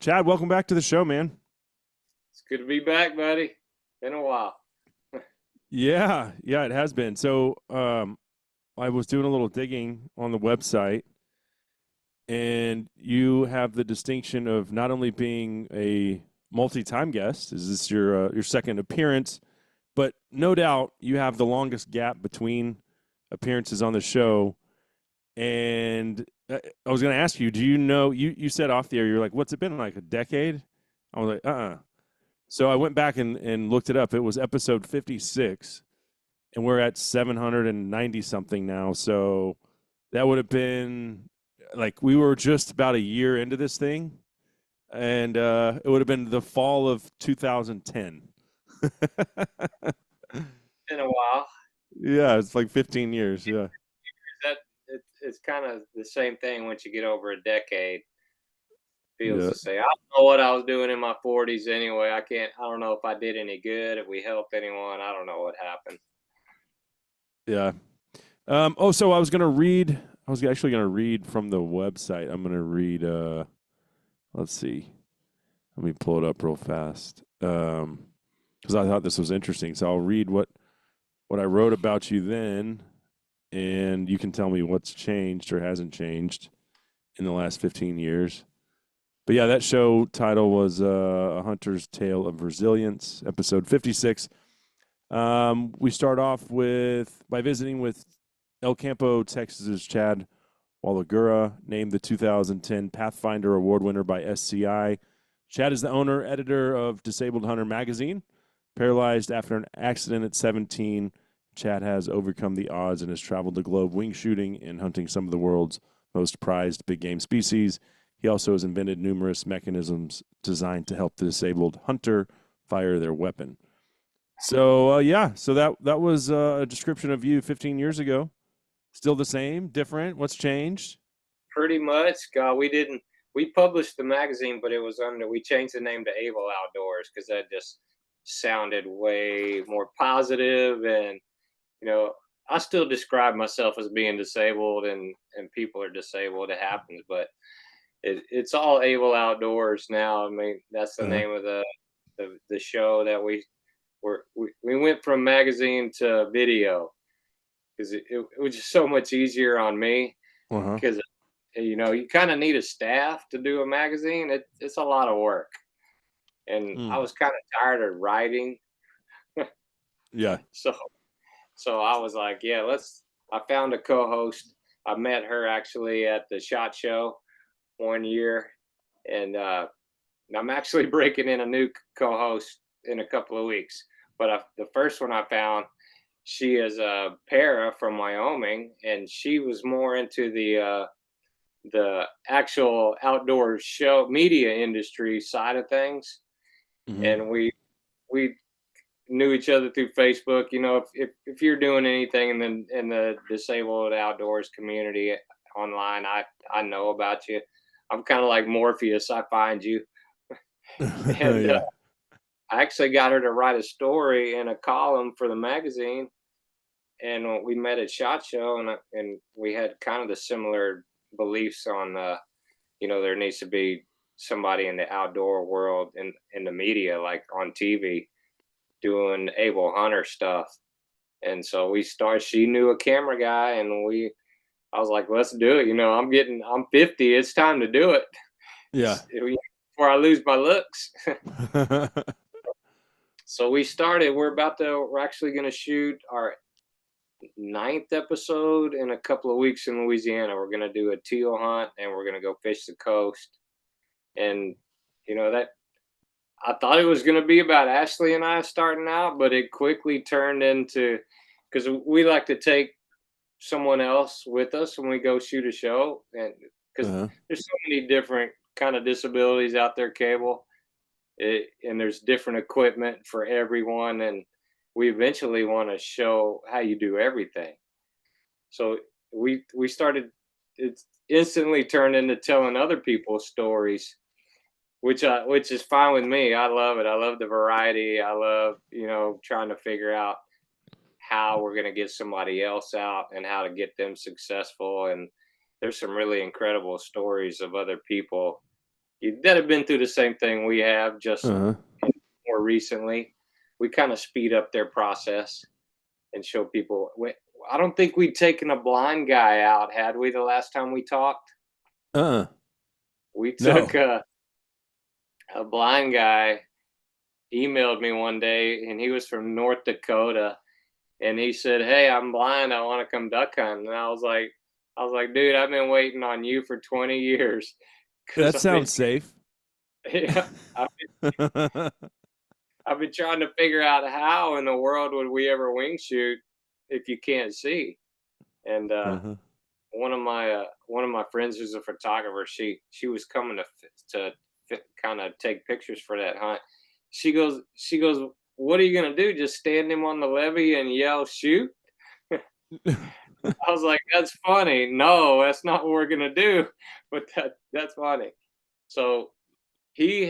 Chad, welcome back to the show, man. It's good to be back, buddy. Been a while. Yeah, it has been. I was doing a little digging on the website, and you have the distinction of not only being a multi-time guest. Is this your second appearance? But no doubt you have the longest gap between appearances on the show. And I was going to ask you, do you know? You said off the air, you're like, what's it been like a decade? I was like, So I went back and looked it up. It was episode 56, and we're at 790 something now. So that would have been like we were just about a year into this thing, and it would have been the fall of 2010. Been a while. Yeah, it's like 15 years. Yeah. That it's kind of the same thing once you get over a decade. Feels Yeah. to say, I don't know what I was doing in my 40s anyway. I can't. I don't know if I did any good. If we helped anyone, I don't know what happened. Yeah. So I was going to read, I was actually going to read from the website. I'm going to read, let's see. Let me pull it up real fast. Because I thought this was interesting. So I'll read what I wrote about you then, and you can tell me what's changed or hasn't changed in the last 15 years. But yeah, that show title was A Hunter's Tale of Resilience, episode 56. We start off by visiting with El Campo, Texas's Chad Waligura, named the 2010 Pathfinder Award winner by SCI. Chad is the owner, editor of Disabled Hunter magazine. Paralyzed after an accident at 17, Chad has overcome the odds and has traveled the globe wing shooting and hunting some of the world's most prized big game species. He also has invented numerous mechanisms designed to help the disabled hunter fire their weapon. So that was a description of you 15 years ago. Still the same, different. What's changed? Pretty much. God, we didn't. We published the magazine, but it was under. We changed the name to Able Outdoors because that just sounded way more positive, and you know, I still describe myself as being disabled, and people are disabled. It happens, but it's all Able Outdoors now. I mean, that's the Uh name of the show that we went from magazine to video because it was just so much easier on me huh. because you kind of need a staff to do a magazine. It's a lot of work, and I Mm. was kind of tired of writing, Yeah. so I was like, yeah, let's. I found a co-host. I met her actually at the Shot Show one year, and I'm actually breaking in a new co-host in a couple of weeks. But the first one I found, she is a para from Wyoming, and she was more into the actual outdoor show media industry side of things. Hmm. And we knew each other through Facebook. You know, if you're doing anything in the disabled outdoors community online, I know about you. I'm kind of like Morpheus. I find you, and Yeah. I actually got her to write a story in a column for the magazine. And we met at Shot Show, and we had kind of the similar beliefs on there needs to be somebody in the outdoor world in the media, like on TV, doing able hunter stuff. And so we started. She knew a camera guy, and I was like, let's do it. I'm 50. It's time to do it. Yeah. Before I lose my looks. So we started. We're actually going to shoot our ninth episode in a couple of weeks in Louisiana. We're going to do a teal hunt, and we're going to go fish the coast. And that I thought it was going to be about Ashley and I starting out, but it quickly turned into, because we like to take someone else with us when we go shoot a show, and because Uh-huh. there's so many different kind of disabilities out there, Cable, and there's different equipment for everyone, and we eventually want to show how you do everything. So we started. It instantly turned into telling other people's stories, which is fine with me. I love it. I love the variety. I love trying to figure out how we're going to get somebody else out and how to get them successful. And there's some really incredible stories of other people that have been through the same thing we have, just Uh-huh. more recently. We kind of speed up their process and show people. I don't think we'd taken a blind guy out, had we, the last time we talked? Uh-uh. We took No. a blind guy, emailed me one day, and he was from North Dakota. And he said, "Hey, I'm blind. I want to come duck hunting." And I was like, "Dude, I've been waiting on you for 20 years because That sounds safe. yeah, I've I've been trying to figure out how in the world would we ever wing shoot if you can't see." And Uh-huh. one of my friends who's a photographer, she was coming to kind of take pictures for that hunt. She goes, "What are you gonna do? Just stand him on the levee and yell shoot?" I was like, "That's funny." No, that's not what we're gonna do. But that's funny. So he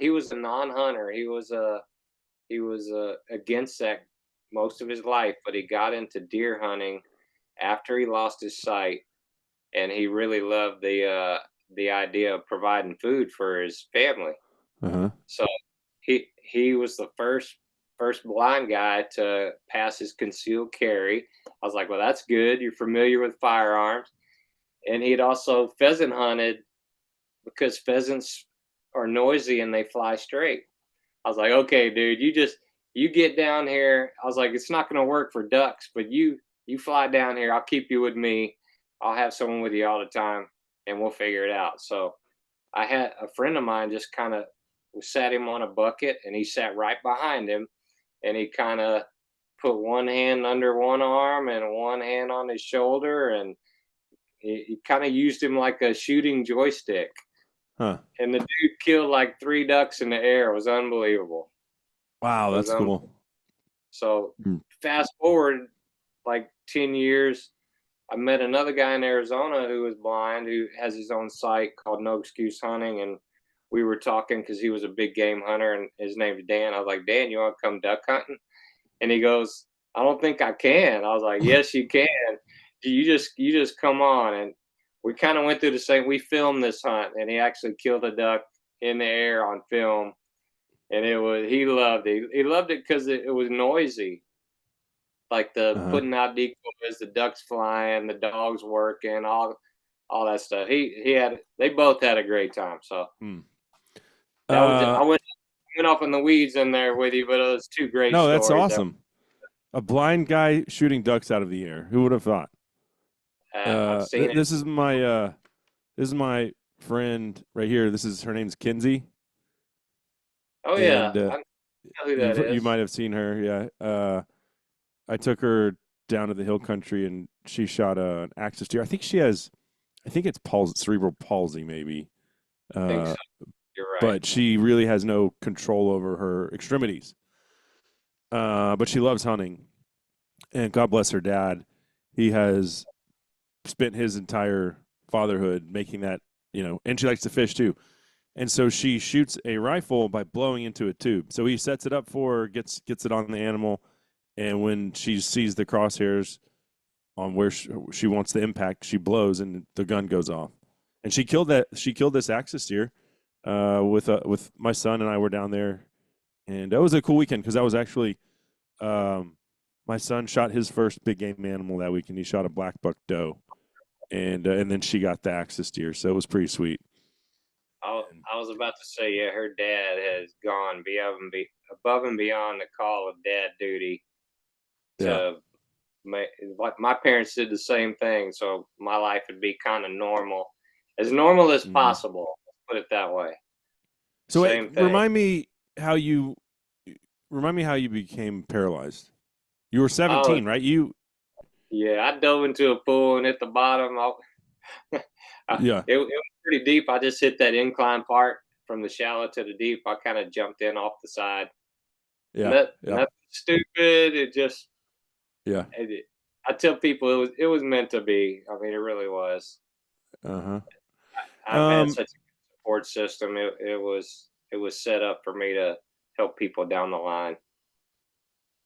was a non-hunter. He was against that most of his life, but he got into deer hunting after he lost his sight, and he really loved the idea of providing food for his family. Uh-huh. So he was the first blind guy to pass his concealed carry. I was like, well, that's good. You're familiar with firearms. And he'd also pheasant hunted because pheasants are noisy and they fly straight. I was like, okay, dude, you get down here. I was like, it's not gonna work for ducks, but you fly down here. I'll keep you with me. I'll have someone with you all the time and we'll figure it out. So I had a friend of mine just kind of sat him on a bucket and he sat right behind him and he kind of put one hand under one arm and one hand on his shoulder and he kind of used him like a shooting joystick. Huh. And the dude killed like 3 ducks in the air. It was unbelievable. Wow, It was that's cool. so Mm. fast forward like 10 years, I met another guy in Arizona who was blind, who has his own site called No Excuse Hunting. And we were talking because he was a big game hunter and his name's Dan. I was like, Dan, you want to come duck hunting? And he goes, I don't think I can. I was like, yes, you can. You just come on. And we kind of went through the same. We filmed this hunt, and he actually killed a duck in the air on film. And he loved it. He loved it because it was noisy, like the Uh-huh. putting out decoys, the ducks flying, the dogs working, all that stuff. They both had a great time. So Hmm. that was it. Uh, Went off in the weeds in there with you, but it was two great no, that's stories. awesome. A blind guy shooting ducks out of the air. Who would have thought? I've seen it. This is my friend right here. Her name's Kinsey, Oh yeah, and I know who that you is. might have seen her. Yeah. I took her down to the hill country, and she shot an axis deer. I think it's cerebral palsy, maybe. I think Uh, so. You're right. but she really has no control over her extremities. But she loves hunting, and God bless her dad. He has spent his entire fatherhood making that, and she likes to fish too. And so she shoots a rifle by blowing into a tube. So he sets it up for her, gets it on the animal, and when she sees the crosshairs on where she wants the impact, she blows and the gun goes off. And she killed this axis deer with my son, and I were down there, and that was a cool weekend because that was actually my son shot his first big game animal that weekend. He shot a black buck doe, and then she got the axis deer, so it was pretty sweet. I was about to say, yeah, her dad has gone above and beyond the call of dad duty Yeah. to make. Like my parents did the same thing, so my life would be kind of normal as Mm-hmm. possible. Let's put it that way. So Same thing. remind me how you became paralyzed. You were Oh 17, right? You yeah, I dove into a pool and hit the bottom. Yeah. It was pretty deep. I just hit that incline part from the shallow to the deep. I kind of jumped in off the side. Yeah. Yeah. Nothing stupid. Yeah. I tell people it was meant to be. I mean, it really was. Uh-huh. I've had Um such a good support system. It was set up for me to help people down the line.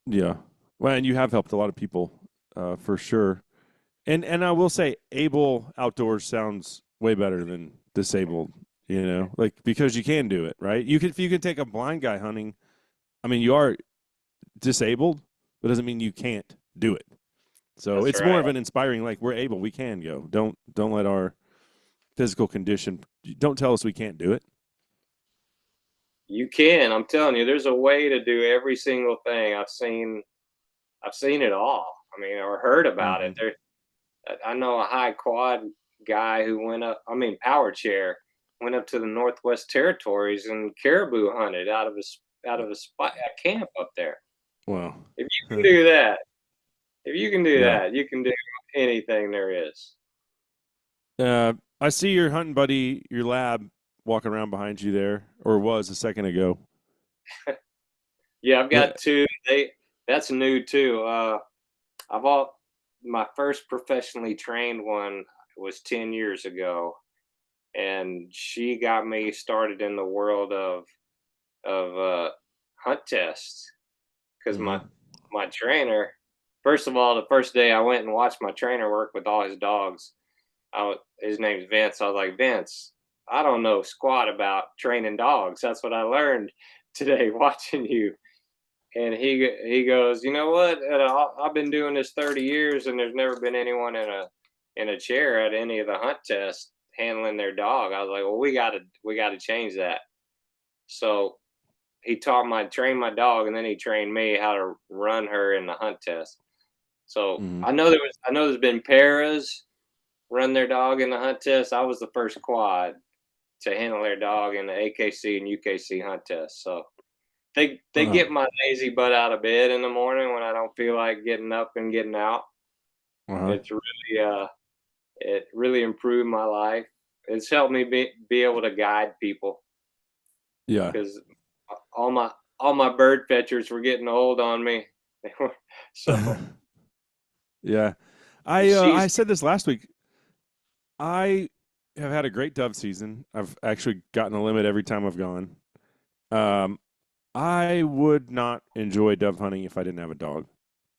yeah. Well, and you have helped a lot of people for sure. And I will say able outdoors sounds way better than disabled. you know, like because you can do it, right? You can if you can take a blind guy hunting. I mean, you are disabled, but doesn't mean you can't do it. So That's it's more of right. an inspiring, like we're able, we can go. Don't let our physical condition. Don't tell us we can't do it. You can. I'm telling you, there's a way to do every single thing. I've seen it all. I mean, or heard about it. Mm-hmm. There, I know a high quad guy who went up. I mean, power chair went up to the Northwest Territories and caribou hunted out of a spot a camp up there. Well, If you can do that, if you can do yeah. that, you can do anything there is. I see your hunting buddy, your lab, walking around behind you there, or was a second ago. Yeah, I've Yeah. got two. They That's new too. I've all My first professionally trained one was 10 years ago, and she got me started in the world of hunt tests because Mm-hmm. my trainer. First of all, the first day I went and watched my trainer work with all his dogs. His name's Vince. I was like, Vince, I don't know squat about training dogs. That's what I learned today watching you. And he goes, you know what? I've been doing this 30 years, and there's never been anyone in a chair at any of the hunt tests handling their dog. I was like, well, we gotta change that. So he trained my dog, and then he trained me how to run her in the hunt test. So Mm-hmm. I know there's been paras run their dog in the hunt test. I was the first quad to handle their dog in the AKC and UKC hunt test. So they Wow. get my lazy butt out of bed in the morning when I don't feel like getting up and getting out. Uh-huh. It's really it really improved my life. It's helped me be able to guide people Yeah. because all my bird fetchers were getting old on me. So Yeah. I she's said this last week. I have had a great dove season. I've actually gotten a limit every time I've gone. Um, I would not enjoy dove hunting if I didn't have a dog.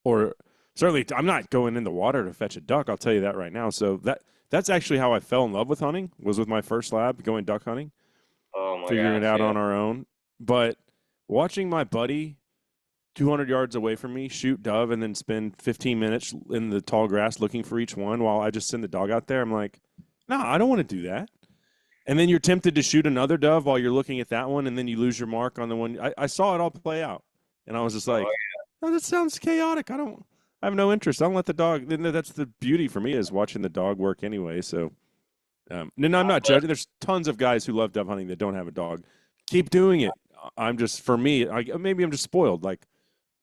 Or certainly I'm not going in the water to fetch a duck, I'll tell you that right now. So that's actually how I fell in love with hunting, was with my first lab going duck hunting, oh my figuring it gosh, out yeah. on our own. But watching my buddy 200 yards away from me shoot dove and then spend 15 minutes in the tall grass looking for each one while I just send the dog out there, I'm like, no, I don't want to do that. And then you're tempted to shoot another dove while you're looking at that one, and then you lose your mark on the one. I saw it all play out, and I was just Oh like, "Oh, that sounds chaotic. I have no interest. I don't let the dog." Then that's the beauty for me, is watching the dog work anyway. So, and I'm not yeah. judging. There's tons of guys who love dove hunting that don't have a dog. Keep doing it. I'm just, for me, maybe I'm just spoiled. Like,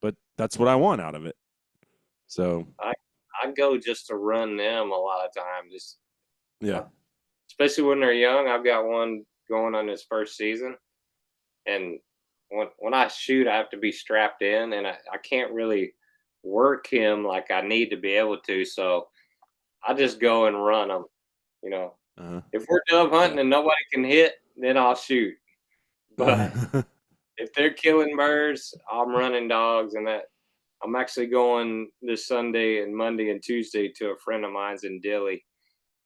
but that's what I want out of it. So, I I go just to run them a lot of times, just yeah. uh, especially when they're young. I've got one going on his first season, and when I shoot, I have to be strapped in, and I can't really work him like I need to be able to. So I just go and run them. You know, Uh-huh. if we're dove hunting Yeah. and nobody can hit, then I'll shoot. But if they're killing birds, I'm running dogs, and that I'm actually going this Sunday and Monday and Tuesday to a friend of mine's in Dilly.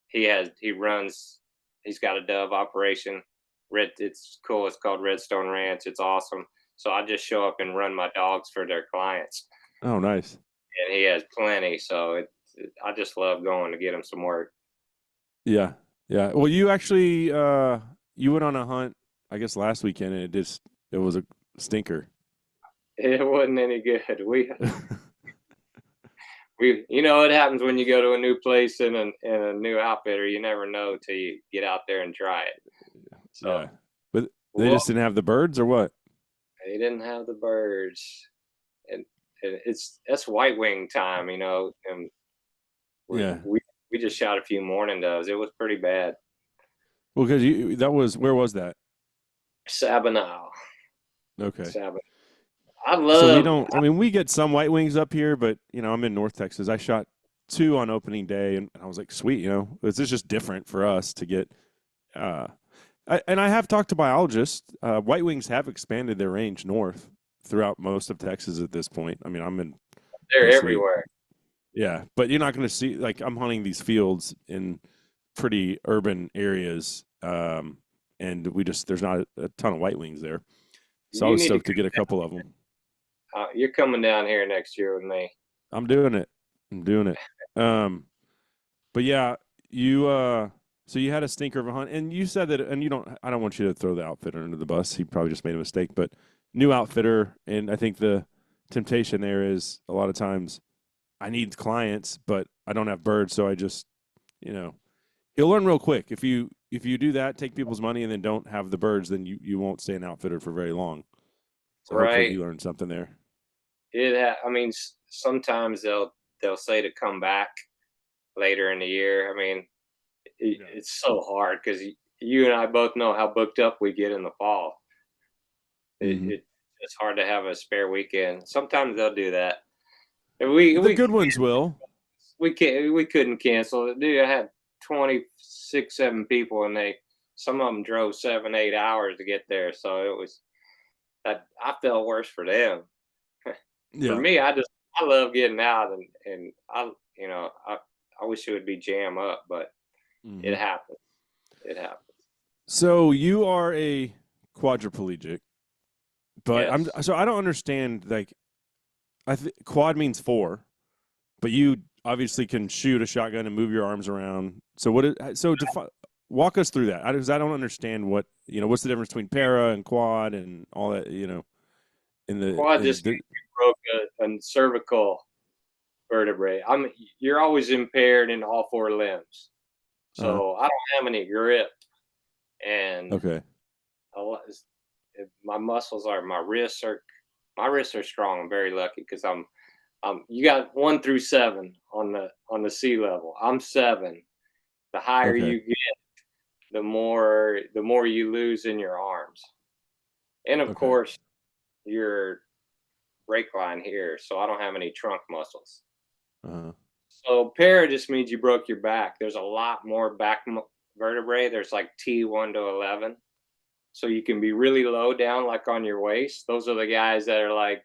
He runs. He's got a dove operation. It's cool. It's called Redstone Ranch. It's awesome. So I just show up and run my dogs for their clients, Oh, nice. and he has plenty. So I just love going to get him some work. Yeah. Yeah. Well, you actually you went on a hunt, I guess last weekend, and it was a stinker. It wasn't any good. We you know it happens when you go to a new place and a new outfitter. You never know till you get out there and try it. So Yeah. But they well, just didn't have the birds, or what? they didn't have the birds, and that's white wing time, and we Yeah. we we just shot a few morning doves. It was pretty bad. Well, because where was that? Sabinal, Okay. Sabinal. I So we love. don't. I mean, we get some white wings up here, but I'm in North Texas. I shot two on opening day, and I was like, sweet. This is just different for us to get. Uh, and I have talked to biologists. White wings have expanded their range north throughout most of Texas at this point. I mean, I'm in They're basically. everywhere. Yeah, but you're not going to see, like, I'm hunting these fields in pretty urban areas, and there's not a ton of white wings there. So I You was need to. stoked to get a couple of them. You're coming down here next year with me. I'm doing it. I'm doing it. But yeah, you so you had a stinker of a hunt, and you said that, and I don't want you to throw the outfitter under the bus. He probably just made a mistake, but new outfitter, and I think the temptation there is a lot of times I need clients, but I don't have birds, so I just, you'll learn real quick. If you do that, take people's money, and then don't have the birds, then you won't stay an outfitter for very long. So hopefully Right. he learned something there. I mean, sometimes they'll say to come back later in the year. I mean, it's so hard because you and I both know how booked up we get in the fall. Mm-hmm. It's hard to have a spare weekend. Sometimes they'll do that. And we The we good ones will. we couldn't cancel it. Dude, I had 26, 7 people, and some of them drove 7, 8 hours to get there. So it was that I felt worse for them. For Yeah. me, I love getting out, and I wish it would be jam up, but Mm-hmm. it happens. It happens. So you are a quadriplegic, but Yes. I don't understand, like, quad means 4, but you obviously can shoot a shotgun and move your arms around. So walk us through that. Because I don't understand what's the difference between para and quad and all that, Quad just means you broke a cervical vertebrae. You're always impaired in all 4 limbs. So I don't have any grip, and okay. My muscles my wrists are strong. I'm very lucky because you got 1 through 7 on the sea level. I'm 7. The higher Okay. you get, the more you lose in your arms, and of Okay. course your brake line here. So I don't have any trunk muscles. So para just means you broke your back. There's a lot more back vertebrae. There's like T1 to 11. So you can be really low down, like on your waist. Those are the guys that are like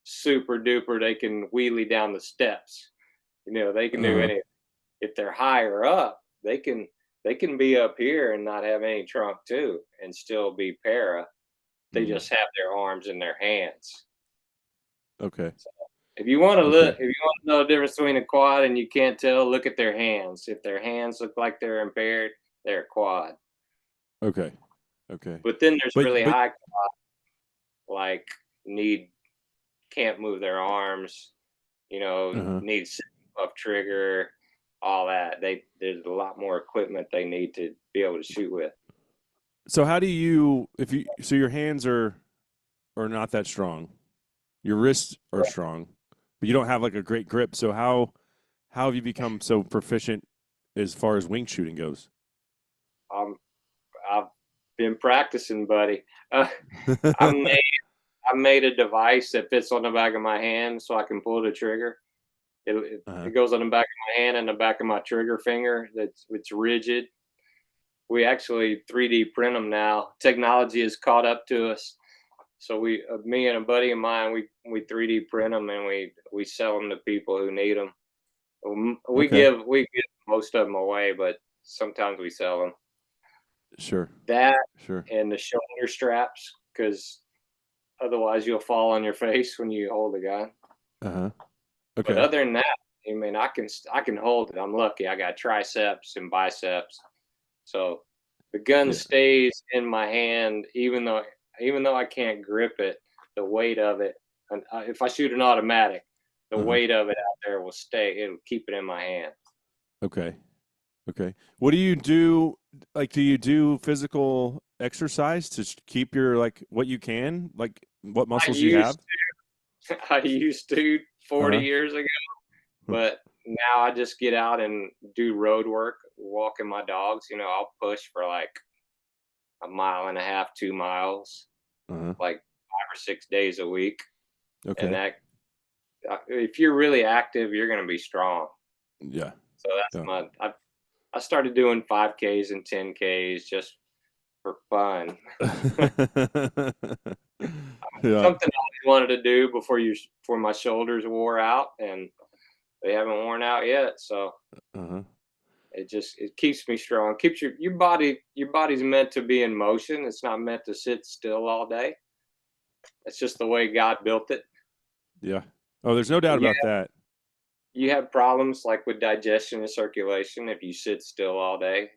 super duper. They can wheelie down the steps. They can do anything. If they're higher up, they can be up here and not have any trunk too, and still be para. They just have their arms and their hands. Okay. So if you want to know the difference between a quad and you can't tell, look at their hands. If their hands look like they're impaired, they're a quad. Okay. Okay. But then there's really but high quad, like can't move their arms, need puff trigger, all that. There's a lot more equipment they need to be able to shoot with. So how do you so your hands are not that strong. Your wrists are strong, but you don't have like a great grip. So how have you become so proficient as far as wing shooting goes? I've been practicing, buddy. I made a device that fits on the back of my hand so I can pull the trigger. It goes on the back of my hand and the back of my trigger finger. It's rigid. We actually 3D print them now. Technology has caught up to us. So me and a buddy of mine, we 3D print them and we sell them to people who need them. We give most of them away, but sometimes we sell them. Sure. Sure. And the shoulder straps, because otherwise you'll fall on your face when you hold the gun. Okay. But other than that, I mean, I can hold it. I'm lucky. I got triceps and biceps, so the gun stays in my hand, even though I can't grip it. The weight of it, and if I shoot an automatic, the weight of it out there will stay. It'll keep it in my hand. Okay. Okay. What do you do? Like, do you do physical exercise to keep your, like, what you can? Like, what muscles you have? I used to 40 years ago, but now I just get out and do road work, walking my dogs. I'll push for like a mile and a half, 2 miles, like 5 or 6 days a week. Okay. And that, if you're really active, you're going to be strong. Yeah. So that's I started doing 5Ks and 10Ks just for fun. Something I always wanted to do before my shoulders wore out, and they haven't worn out yet. So, it keeps me strong. Keeps your body's meant to be in motion. It's not meant to sit still all day. It's just the way God built it. Yeah. Oh, there's no doubt And about that. you have problems like with digestion and circulation if you sit still all day.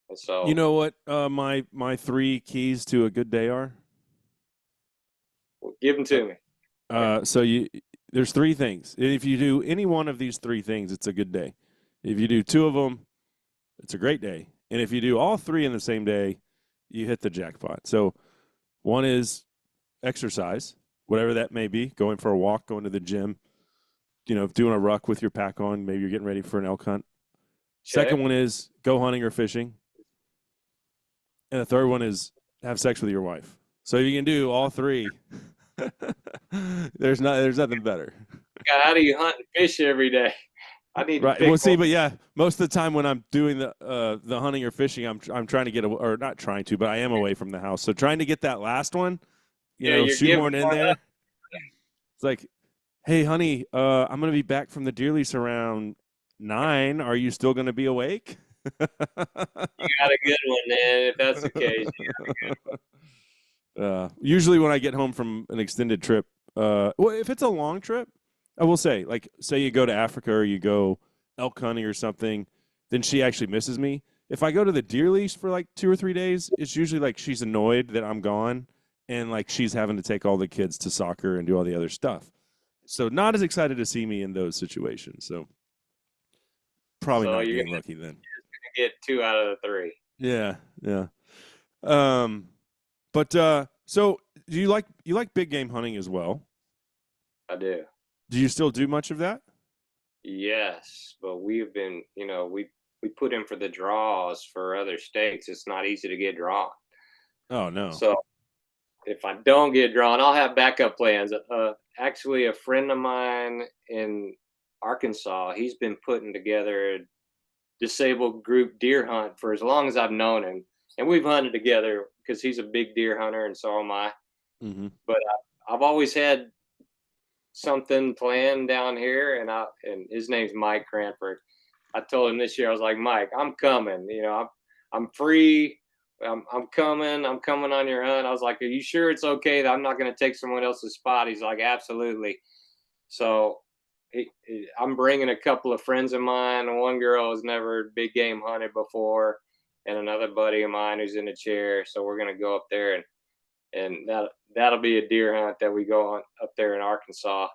And You so know what my 3 keys to a good day are? well, give them to me. So there's 3 things. If you do any one of these 3 things, it's a good day. If you do 2 of them, it's a great day. And if you do all 3 in the same day, you hit the jackpot. So one is exercise, whatever that may be, going for a walk, going to the gym, doing a ruck with your pack on, maybe you're getting ready for an elk hunt. Check. Second one is go hunting or fishing. And the third one is have sex with your wife. So you can do all 3. There's nothing better. God, how do you hunt and fish every day? I need to Right. pick Well, see, one. but yeah, most of the time when I'm doing the hunting or fishing, I'm trying to get or not trying to, but I am away from the house. So trying to get that last one, You're giving shoehorn in one there. up. It's like, hey, honey, I'm gonna be back from the deer lease around 9. Are you still gonna be awake? You got a good one, man. If that's the case, Usually when I get home from an extended trip, well, if it's a long trip, I will say, like, say you go to Africa or you go elk hunting or something, then she actually misses me. If I go to the deer lease for like 2 or 3 days, it's usually like she's annoyed that I'm gone and like she's having to take all the kids to soccer and do all the other stuff. So not as excited to see me in those situations. So probably so not you're getting lucky then. gonna get 2 out of the 3. Yeah, yeah. But so do you like big game hunting as well? I do. Do you still do much of that? Yes, but we've been, we put in for the draws for other states. It's not easy to get drawn. Oh no. So if I don't get drawn, I'll have backup plans. Actually, a friend of mine in Arkansas, he's been putting together a disabled group deer hunt for as long as I've known him, and we've hunted together because he's a big deer hunter and so am I. Mm-hmm. But I've always had something planned down here, and his name's Mike Cranford. I told him this year, I was like, Mike, I'm coming. I'm free. I'm coming. I'm coming on your hunt. I was like, are you sure it's okay that I'm not going to take someone else's spot? He's like, absolutely. So I'm bringing a couple of friends of mine. One girl has never big game hunted before, and another buddy of mine who's in a chair. So we're going to go up there and that'll be a deer hunt that we go on up there in Arkansas.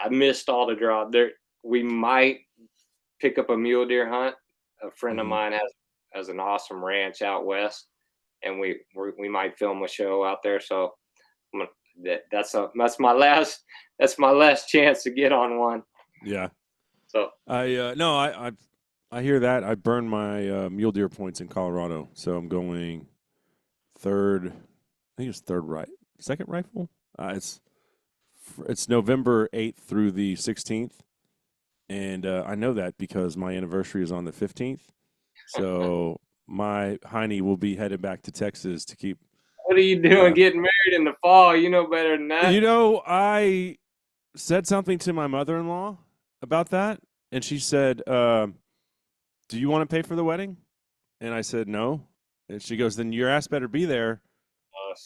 I missed all the draw. There, we might pick up a mule deer hunt. A friend of Mm-hmm. mine has an awesome ranch out west, and we might film a show out there. So that's my last chance to get on one. Yeah. So I hear that. I burned my mule deer points in Colorado, so I'm going third. I think it's second rifle. It's November 8th through the 16th, and I know that because my anniversary is on the 15th. So my hiney will be headed back to Texas to keep. what are you doing getting married in the fall? You know better than that. I said something to my mother-in-law about that, and she said, do you want to pay for the wedding? And I said, no. And she goes, then your ass better be there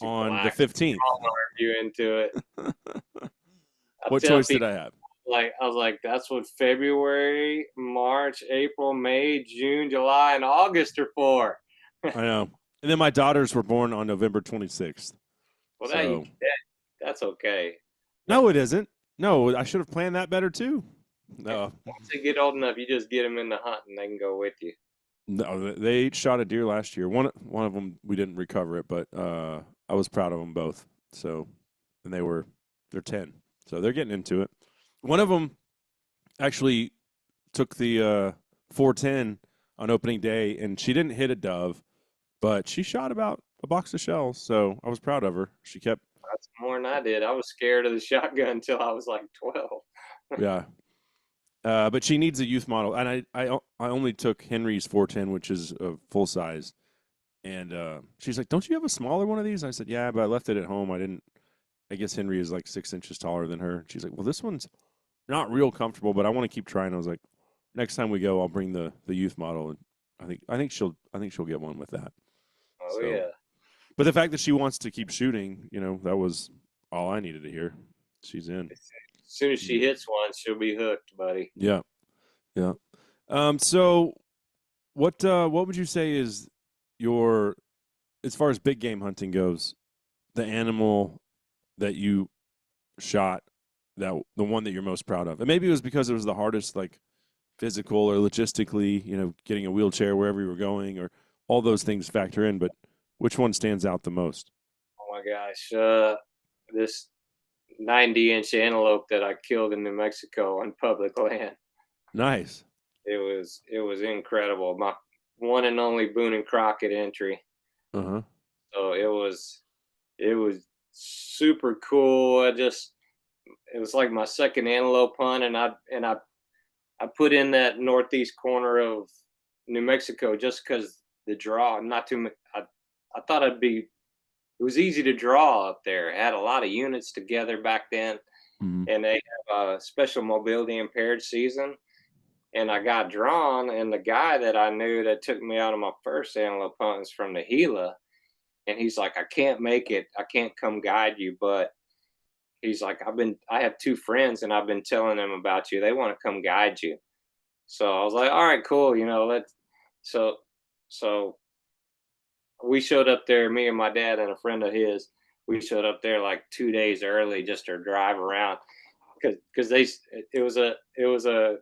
on the 15th. You into it. What choice did I have? I was like, that's what February, March, April, May, June, July, and August are for. I know. And then my daughters were born on November 26th. Well, that's okay. No, it isn't. No, I should have planned that better too. No. Once they get old enough, you just get them in the hunt and they can go with you. No, they each shot a deer last year. One of them we didn't recover it, but I was proud of them both. So, and they're 10, so they're getting into it. One of them actually took the 410 on opening day, and she didn't hit a dove, but she shot about a box of shells. So I was proud of her. She kept. That's more than I did. I was scared of the shotgun until I was like 12. Yeah. But she needs a youth model, and I only took Henry's 410, which is a full size, and she's like, "Don't you have a smaller one of these?" I said, "Yeah, but I left it at home. I didn't." I guess Henry is like 6 inches taller than her. She's like, "Well, this one's not real comfortable, but I want to keep trying." I was like, next time we go, I'll bring the youth model, and I think she'll get one with that. Oh So, yeah. but the fact that she wants to keep shooting, that was all I needed to hear. She's in. As soon as she hits one, she'll be hooked, buddy. Yeah, yeah. So what would you say is your, as far as big game hunting goes, the animal that you shot, that the one that you're most proud of? And maybe it was because it was the hardest, like physical or logistically, getting a wheelchair wherever you were going, or all those things factor in. But which one stands out the most? Oh my gosh, this 90-inch antelope that I killed in New Mexico on public land. Nice. It was incredible. My one and only Boone and Crockett entry. Uh huh. So it was super cool. It was like my second antelope hunt, and I put in that northeast corner of New Mexico just because the draw. Not too much. I thought it was easy to draw up there. It had a lot of units together back then, Mm-hmm. and they have a special mobility impaired season. And I got drawn, and the guy that I knew that took me out of my first antelope hunt is from the Gila, and he's like, I can't make it. I can't come guide you, but he's like, I have two friends, and I've been telling them about you. They want to come guide you. So I was like, all right, cool. Let's. So, so we showed up there, me and my dad and a friend of his. We showed up there like 2 days early just to drive around, because it was a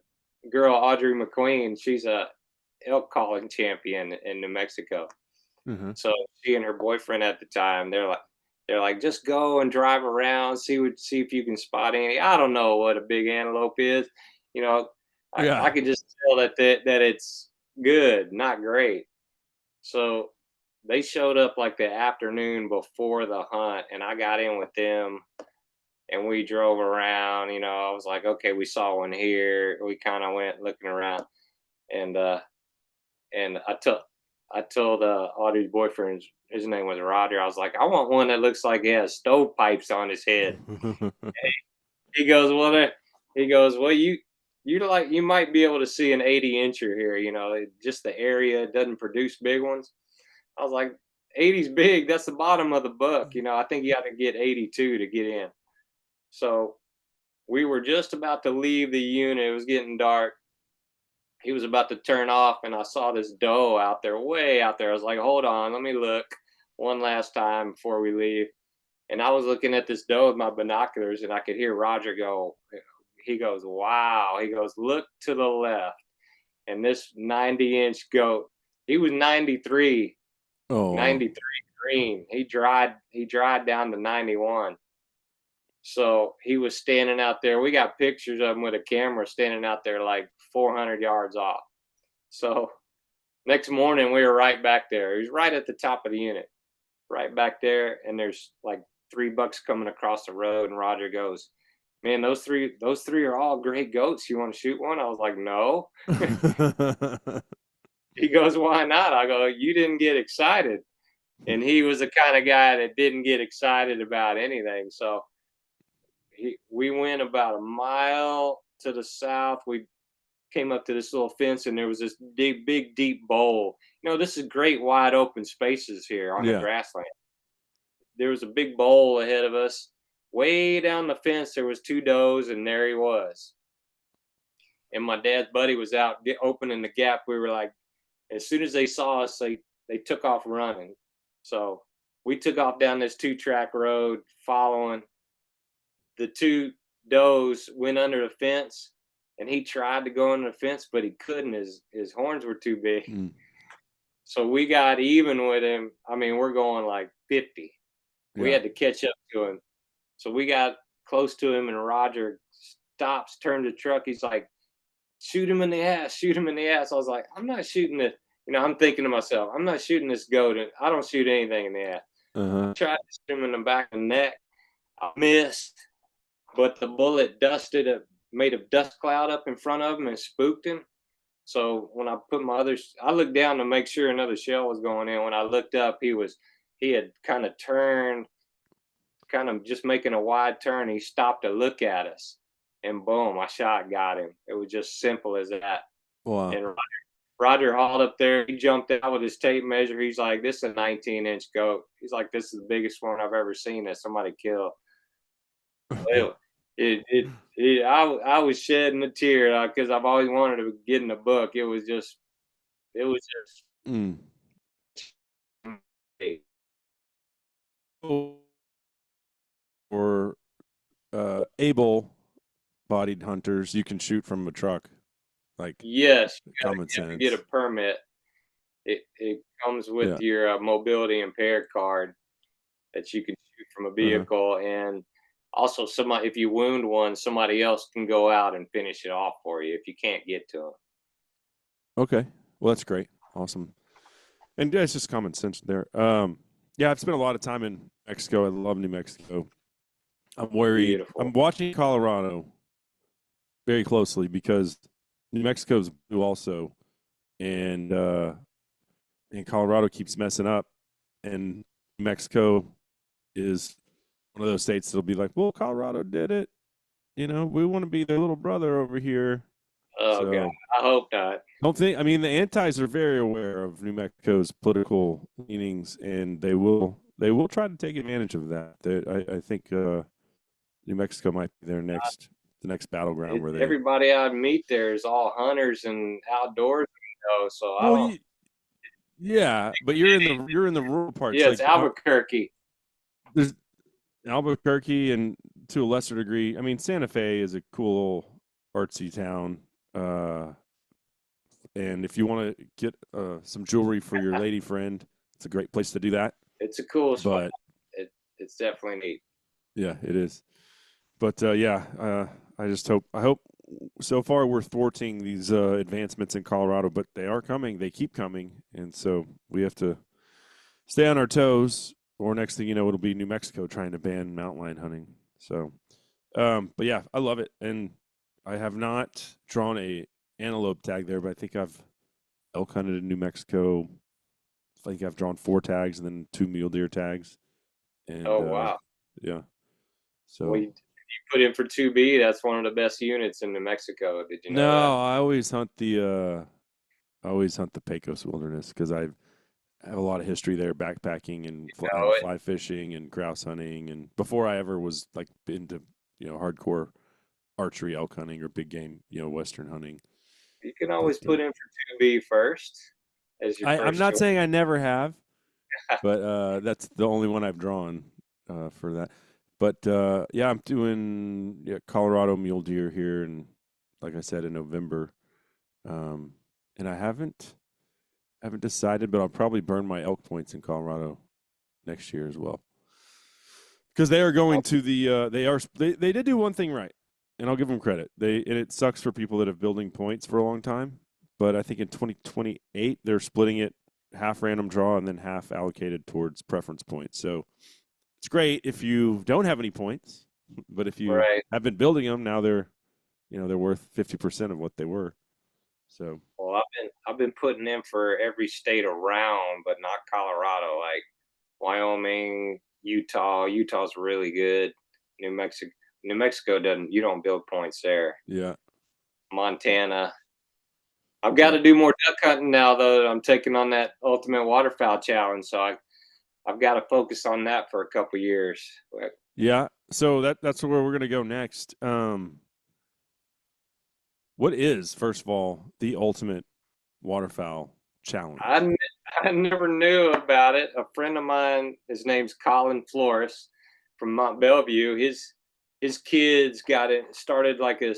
girl, Audrey McQueen. She's a elk calling champion in New Mexico. Mm-hmm. So she and her boyfriend at the time, they're like, just go and drive around, see if you can spot any. I don't know what a big antelope is, you know. I Yeah. could just tell that it's good, not great. So they showed up like the afternoon before the hunt, and I got in with them, and we drove around. I was like, okay, we saw one here. We kind of went looking around, and I told Audrey's boyfriend, his name was Roger. I was like, I want one that looks like he has stovepipes on his head. He goes, well, you might be able to see an 80-incher here. Just the area doesn't produce big ones. I was like, 80's big. That's the bottom of the book. I think you got to get 82 to get in. So we were just about to leave the unit. It was getting dark. He was about to turn off, and I saw this doe out there, way out there. I was like, hold on, let me look one last time before we leave. And I was looking at this doe with my binoculars, and I could hear Roger go. He goes, wow. He goes, look to the left. And this 90-inch goat, he was 93, Oh. 93 green. He dried down to 91. So he was standing out there. We got pictures of him with a camera standing out there like 400 yards off. So next morning we were right back there. He was right at the top of the unit, right back there. And there's like 3 bucks coming across the road. And Roger goes, man, those three are all great goats. You want to shoot one? I was like, no. He goes, why not? I go, you didn't get excited. And he was the kind of guy that didn't get excited about anything. So we went about a mile to the south. We came up to this little fence, and there was this big, deep bowl. This is great wide open spaces here on the grassland. There was a big bowl ahead of us. Way down the fence, there was 2 does, and there he was. And my dad's buddy was out opening the gap. We were like, as soon as they saw us, they took off running. So we took off down this 2-track road following. The 2 does went under the fence, and he tried to go under the fence, but he couldn't. His horns were too big. Mm. So we got even with him. I mean, we're going like 50. We had to catch up to him. So we got close to him, and Roger stops, turned the truck. He's like, shoot him in the ass, shoot him in the ass. I was like, I'm not shooting it. I'm thinking to myself, I'm not shooting this goat. I don't shoot anything in the ass. Uh-huh. I tried to shoot him in the back of the neck. I missed, but the bullet made a dust cloud up in front of him and spooked him. So when I I looked down to make sure another shell was going in. When I looked up, he had kind of turned, kind of just making a wide turn. He stopped to look at us, and boom, my shot got him. It was just simple as that. Wow. And Roger hauled up there. He jumped out with his tape measure. He's like, "This is a 19-inch goat." He's like, "This is the biggest one I've ever seen that somebody killed." Well, I was shedding a tear because I've always wanted to get in the book. It was just Mm. Or able-bodied hunters, you can shoot from a truck, like yes, common you have to get a sense. permit. It comes with Yeah. your mobility impaired card that you can shoot from a Uh-huh. vehicle, and also somebody if you wound one, somebody else can go out and finish it off for you if you can't get to them. Okay. Well, that's great. Awesome. And yeah, it's just common sense there. Yeah, I've spent a lot of time in Mexico. I love New Mexico. I'm worried. I'm Beautiful. watching Colorado very closely because New Mexico's blue also, and Colorado keeps messing up, and Mexico is one of those states that'll be like, "Well, Colorado did it. You know, we want to be their little brother over here." Oh god, So I hope not. don't think. I mean, the antis are very aware of New Mexico's political leanings, and they will try to take advantage of that. I think New Mexico might be the next battleground where they. Everybody I meet there is all hunters and outdoors, so I Well, don't. yeah, but you're in the rural parts, Yeah, it's like Albuquerque. there's Albuquerque, and to a lesser degree, I mean, Santa Fe is a cool little artsy town. Uh, and if you want to get some jewelry for your lady friend, it's a great place to do that. It's a cool spot. But It's definitely neat. yeah, it is. But yeah, I hope. So far, we're thwarting these advancements in Colorado, but they are coming. They keep coming, and so we have to stay on our toes. Or next thing you know, it'll be New Mexico trying to ban mountain lion hunting. So, but yeah, I love it, and I have not drawn a antelope tag there, but I think I've elk hunted in New Mexico. I think I've drawn 4 tags and then 2 mule deer tags, and Oh wow. yeah. Well, So you put in for 2B. That's one of the best units in New Mexico. Did you know that? no, I always hunt the Pecos Wilderness because I have a lot of history there, backpacking and Know it. fly fishing and grouse hunting, and before I ever was like into hardcore archery elk hunting or big game western hunting. You can But always put in for 2B first as your I'm first not choice. saying I never have, but that's the only one I've drawn for that. But yeah, I'm doing Colorado mule deer here, and like I said, in November. Um, and I haven't decided, but I'll probably burn my elk points in Colorado next year as well, because they are going to the they did do one thing right, and I'll give them credit. And it sucks for people that have building points for a long time, but I think in 2028 they're splitting it half random draw and then half allocated towards preference points. So it's great if you don't have any points, but if you Right. have been building them, now they're worth 50% of what they were. So Well, I've been putting in for every state around, but not Colorado. Like Wyoming, Utah. Utah's really good. New Mexico. New Mexico doesn't. You don't build points there. yeah, Montana. I've got yeah, to do more duck hunting now, though. I'm taking on that ultimate waterfowl challenge, so I've got to focus on that for a couple years. But yeah. So that's where we're gonna go next. What is, first of all, the ultimate waterfowl I, challenge? n- I never knew about it. A friend of mine, his name's Colin Flores from Mont Bellevue. His kids got it started like a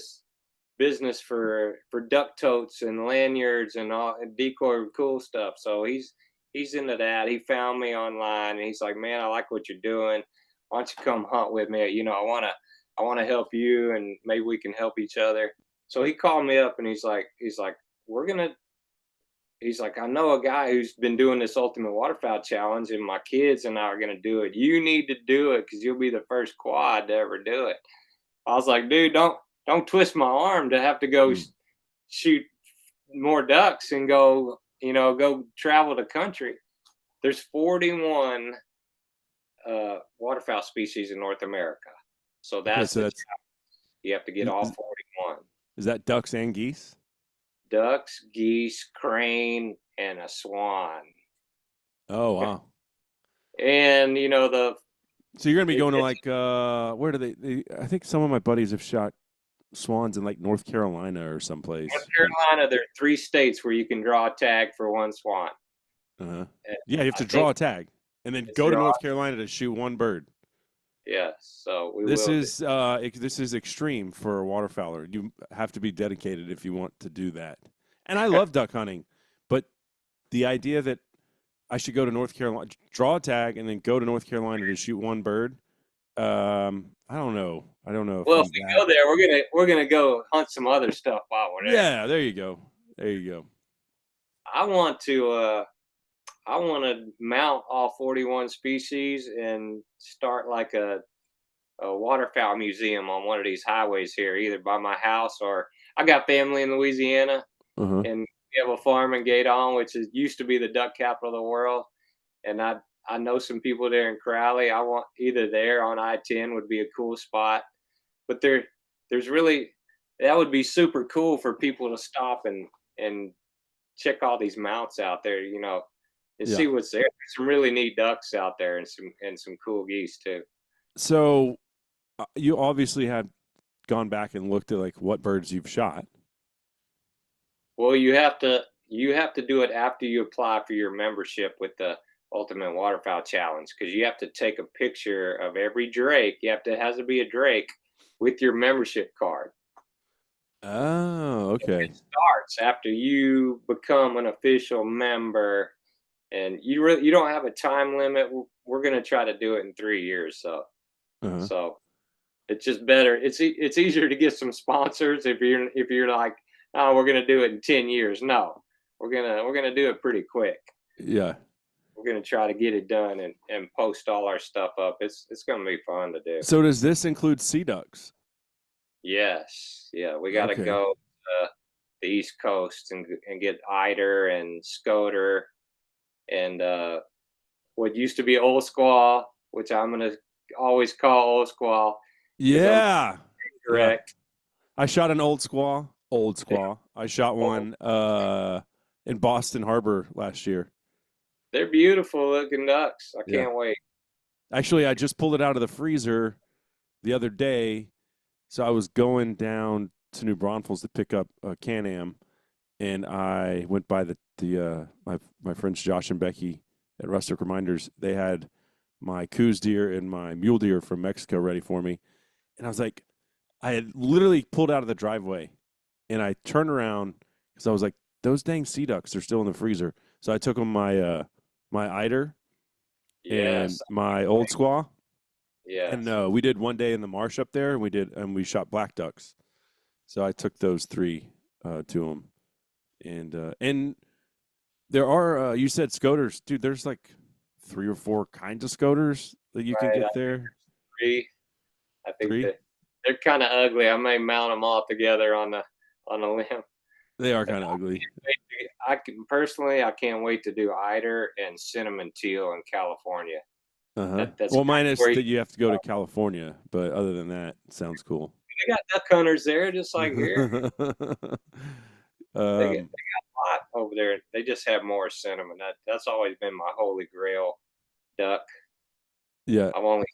business for duck totes and lanyards and all and decoy cool stuff. So he's into that. He found me online and he's like, "Man, I like what you're doing. Why don't you come hunt with me? I wanna help you and maybe we can help each other." So he called me up and he's like, "We're gonna." He's like, "I know a guy who's been doing this ultimate waterfowl challenge, and my kids and I are gonna do it. You need to do it because you'll be the first quad to ever do it." I was like, "Dude, don't twist my arm to have to go Mm. shoot more ducks and go travel the country." There's 41 waterfowl species in North America, so Okay, that's so the that's you have to get all is, 41. is that ducks and geese? ducks, geese, crane, and a swan. Oh wow. And you know the So you're gonna be it, going to it's like where do I think some of my buddies have shot swans in like North Carolina or North someplace. But Carolina. There are 3 states where you can draw a tag for one swan. uh And yeah, you have I to think draw a tag and then it's go to draw. North Carolina to shoot one bird. Yes, so we will do. This is extreme for a waterfowler. You have to be dedicated if you want to do that. And I love duck hunting, but the idea that I should go to North Carolina, draw a tag, and then go to North Carolina to shoot one bird. I don't know. I don't know if Well, if I'm we that. go there, we're gonna go hunt some other stuff while we're there. Yeah, there you go. There you go. I want to I want to mount all 41 species and start like a waterfowl museum on one of these highways here, either by my house or I got family in Louisiana, Uh huh. and we have a farm in Gaydon, which is used to be the duck capital of the world. And I know some people there in Crowley. I want either there on I-10 would be a cool spot, but there's really that would be super cool for people to stop and check all these mounts out there, and Yeah. see what's there. There's some really neat ducks out there and some cool geese too. So you obviously had gone back and looked at like what birds you've shot. Well, you have to do it after you apply for your membership with the Ultimate Waterfowl Challenge because you have to take a picture of every drake. It has to be a drake with your membership card. Oh, okay. It starts after you become an official member, and you don't have a time limit. We're gonna try to do it in 3 years, Uh-huh. so it's just better. It's easier to get some sponsors if you're like, oh, we're gonna do it in 10 years. No, we're gonna do it pretty quick. Yeah. We're gonna try to get it done and post all our stuff up. It's gonna be fun to do. So does this include sea ducks? Yes, yeah, we got to Okay. go the East Coast and get eider and scoter and what used to be old squaw, which I'm gonna always call old squaw because I'm Yeah. Yeah. correct. I shot an old squaw. Old squaw. I shot Oh, one in Boston Harbor last year. they're beautiful looking ducks. I Yeah. can't wait. Actually, I just pulled it out of the freezer the other day. So I was going down to New Braunfels to pick up a Can-Am, and I went by my friends Josh and Becky at Rustic Reminders. They had my Coos deer and my mule deer from Mexico ready for me, and I was like, I had literally pulled out of the driveway, and I turned around because I was like, those dang sea ducks are still in the freezer. So I took them my eider and Yes, my old squaw, and yes. we did one day in the marsh up there, and we shot black ducks. So I took those three to them, and there are you said scoters, dude. There's like 3 or 4 kinds of scoters that you can Right. get there. Three. I think Three. that they're kind of ugly. I may mount them all together on the limb. They are kind of ugly. I can personally, I can't wait to do eider and cinnamon teal in California. Uh huh. That's Well, kind mine of is where that you have to go to California, but other than that, it sounds cool. they got duck hunters there, just like here. They get um, a lot over there. They just have more cinnamon. That's always been my holy grail duck. yeah. I've only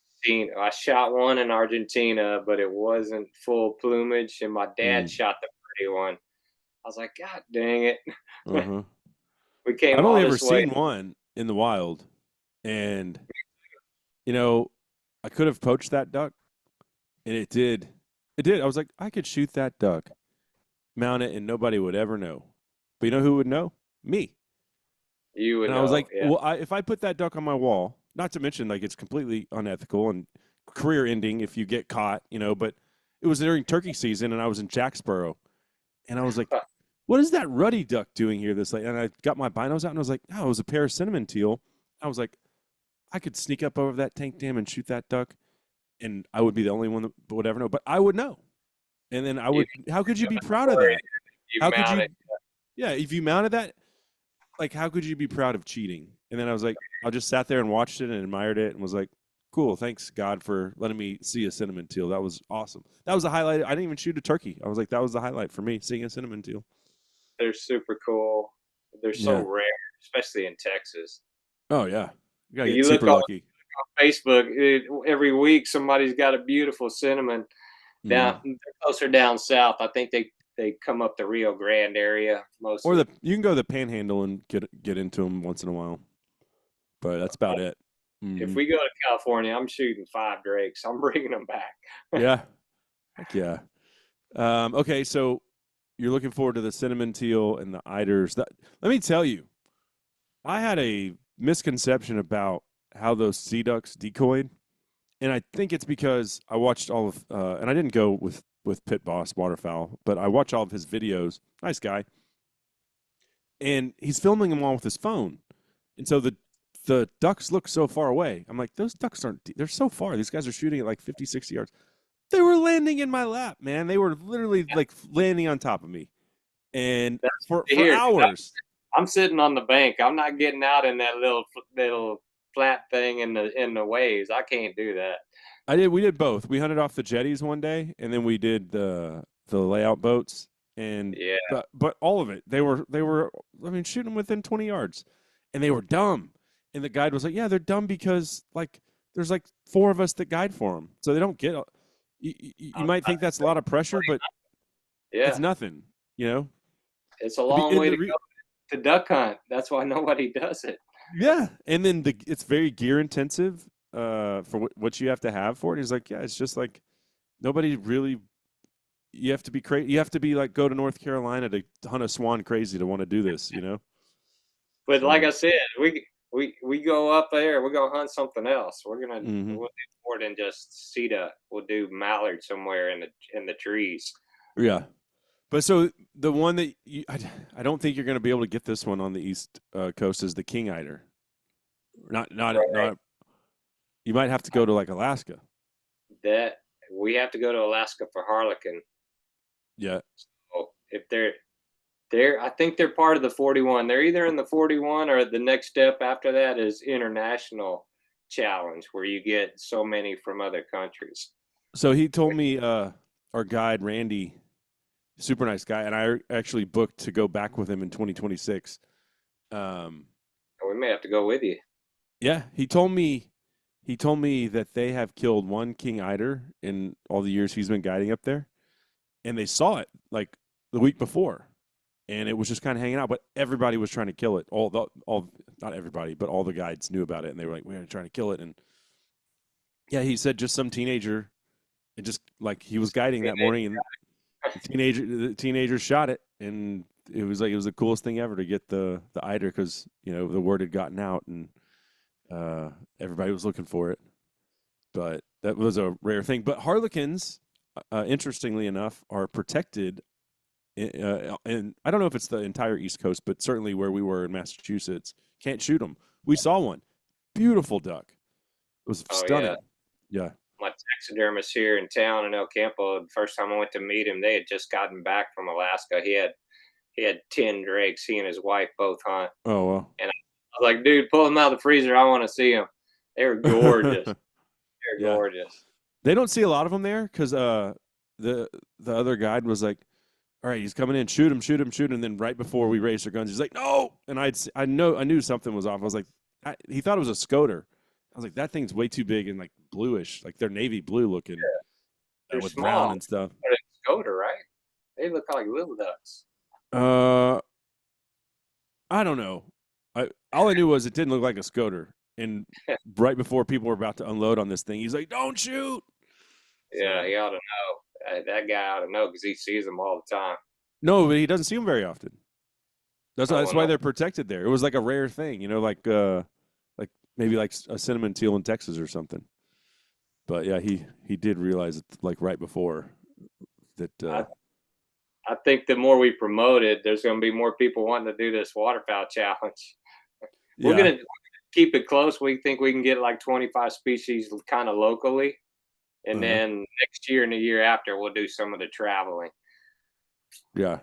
I shot one in Argentina, but it wasn't full plumage, and my dad Mm, shot the pretty one. I was like, God dang it. uh-huh. We came I've all only ever this way. seen one in the wild, and you know, I could have poached that duck, and it did. It did. I was like, I could shoot that duck, mount it, and nobody would ever know. But you know who would know? Me. You would And I was know. like, Yeah. well, if I put that duck on my wall, not to mention like it's completely unethical and career ending if you get caught, but it was during turkey season and I was in Jacksboro and I was like, what is that ruddy duck doing here this late? And I got my binos out and I was like, oh, it was a pair of cinnamon teal. I was like, I could sneak up over that tank dam and shoot that duck and I would be the only one that would ever know, but I would know. And then You how could you be don't proud of worry. that? You How could mount you, it. yeah, if you mounted that, like how could you be proud of cheating? And then I was like, I just sat there and watched it and admired it and was like, cool, thanks God for letting me see a cinnamon teal. That was awesome. That was the highlight. I didn't even shoot a turkey. I was like, that was the highlight for me, seeing a cinnamon teal. They're super cool. They're so Yeah. rare, especially in Texas. Oh yeah. You gotta get You look super on lucky. Facebook every week. Somebody's got a beautiful cinnamon down. Hmm. They're closer down south. I think they come up the Rio Grande area Or mostly. you can go to the Panhandle and get into them once in a while, but that's about it. If Hmm. we go to California, I'm shooting 5 drakes. I'm bringing them back. Yeah. Heck yeah. Okay, so you're looking forward to the cinnamon teal and the eiders. Let me tell you, I had a misconception about how those sea ducks decoyed, and I think it's because I watched all of, and I didn't go with Pit Boss Waterfowl, but I watch all of his videos. Nice guy, and he's filming them all with his phone, and so the ducks look so far away. I'm like, those ducks aren't. They're so far. These guys are shooting at like 50, 60 yards. They were landing in my lap, man. They were literally like landing on top of me, and That's for here. hours. I'm sitting on the bank. I'm not getting out in that little flat thing in the waves. I can't do that. We did both. We hunted off the jetties one day, and then we did the layout boats, and Yeah, but all of it. They were. I mean, shooting them within 20 yards, and they were dumb. And the guide was like, "Yeah, they're dumb because like there's like four of us that guide for them, so they don't get." You might think that's a lot of pressure, but it's yeah. nothing. You know. It's a long And way to go to duck hunt. That's why nobody does it. yeah, and then it's very gear intensive for what you have to have for it. He's like, yeah, it's just like nobody really. You have to be crazy. You have to be like go to North Carolina to hunt a swan crazy to want to do this, you know. But like So, I said, we go up there. We're gonna hunt something else. hmm We'll do more than just sea duck. We'll do mallard somewhere in the trees. yeah. But so the one that I don't think you're going to be able to get this one on the East Coast is the king eider. Right. Not. You might have to go to like Alaska. That we have to go to Alaska for harlequin. Yeah. Oh, if they're I think they're part of the 41. They're either in the 41 or the next step after that is international challenge where you get so many from other countries. So he told me our guide Randy, super nice guy, and I actually booked to go back with him in 2026. Um, We may have to go with you. yeah, he told me that they have killed one king eider in all the years he's been guiding up there, and they saw it like the week before, and it was just kind of hanging out. But everybody was trying to kill it. All not everybody, but all the guides knew about it, and they were like, "We're trying to kill it." And yeah, he said just some teenager, it just like he was guiding that morning, and the teenager shot it, and it was the coolest thing ever to get the eider because the word had gotten out, and everybody was looking for it. But that was a rare thing. But harlequins, interestingly enough, are protected. And I don't know if it's the entire East Coast, but certainly where we were in Massachusetts, can't shoot them. We saw one, beautiful duck. It was Oh yeah. stunning. Yeah. My taxidermist here in town in El Campo, the first time I went to meet him, they had just gotten back from Alaska. He had 10 drakes. He and his wife both hunt. Oh And I was like, dude, pull them out of the freezer. I want to see them. They were gorgeous. well. They're Yeah. gorgeous. They don't see a lot of them there because the other guide was like, "All right, he's coming in, shoot him, shoot him, shoot him." And then right before we raised our guns, he's like, "No!" And I knew something was off. I was like, he thought it was a scoter. I was like, that thing's way too big and like bluish, like they're navy blue looking They're with brown small. and stuff. But it's Scoter, right? They look like little ducks. Uh, I don't know. All I knew was it didn't look like a scoter. And right before people were about to unload on this thing, he's like, "Don't shoot!" Yeah, So he ought to know. That guy ought to know because he sees them all the time. no, but he doesn't see them very often. Oh, That's well, why no. they're protected there. It was like a rare thing, like maybe like a cinnamon teal in Texas or something. But yeah, he did realize it like right before that. I think the more we promote it, there's going to be more people wanting to do this waterfowl challenge. We're Yeah, going to keep it close. We think we can get like 25 species kind of locally. And uh-huh. then next year and the year after, we'll do some of the traveling Yeah.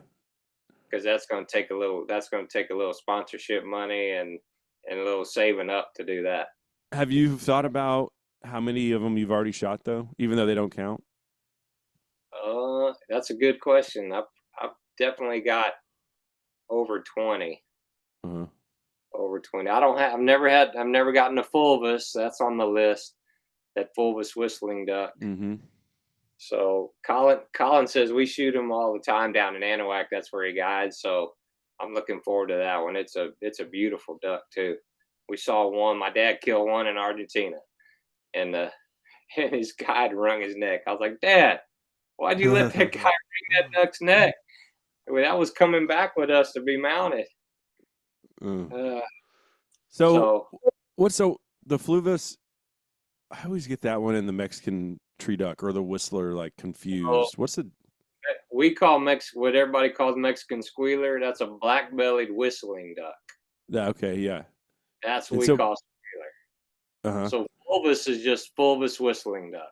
because that's going to take a little sponsorship money and a little saving up to do that. Have you thought about how many of them you've already shot though, even though they don't count? That's a good question. I've definitely got over 20. Uh-huh. Over 20. I've never gotten a fulvus. That's on the list. That fulvus whistling duck. Mm-hmm. So Colin says we shoot him all the time down in Anahuac. That's where he guides. So I'm looking forward to that one. It's a beautiful duck too. We saw one. My dad killed one in Argentina, and and his guide wrung his neck. I was like, Dad, why'd you let that guy wring that duck's neck? I mean, that was coming back with us to be mounted. Uh, So so the Fluvus? I always get that one in the Mexican tree duck or the whistler like oh, confused. What's the? we call what everybody calls Mexican squealer. That's a black-bellied whistling duck. Yeah, okay, yeah. That's And what we so, call squealer. uh-huh. So fulvus is just fulvus whistling duck.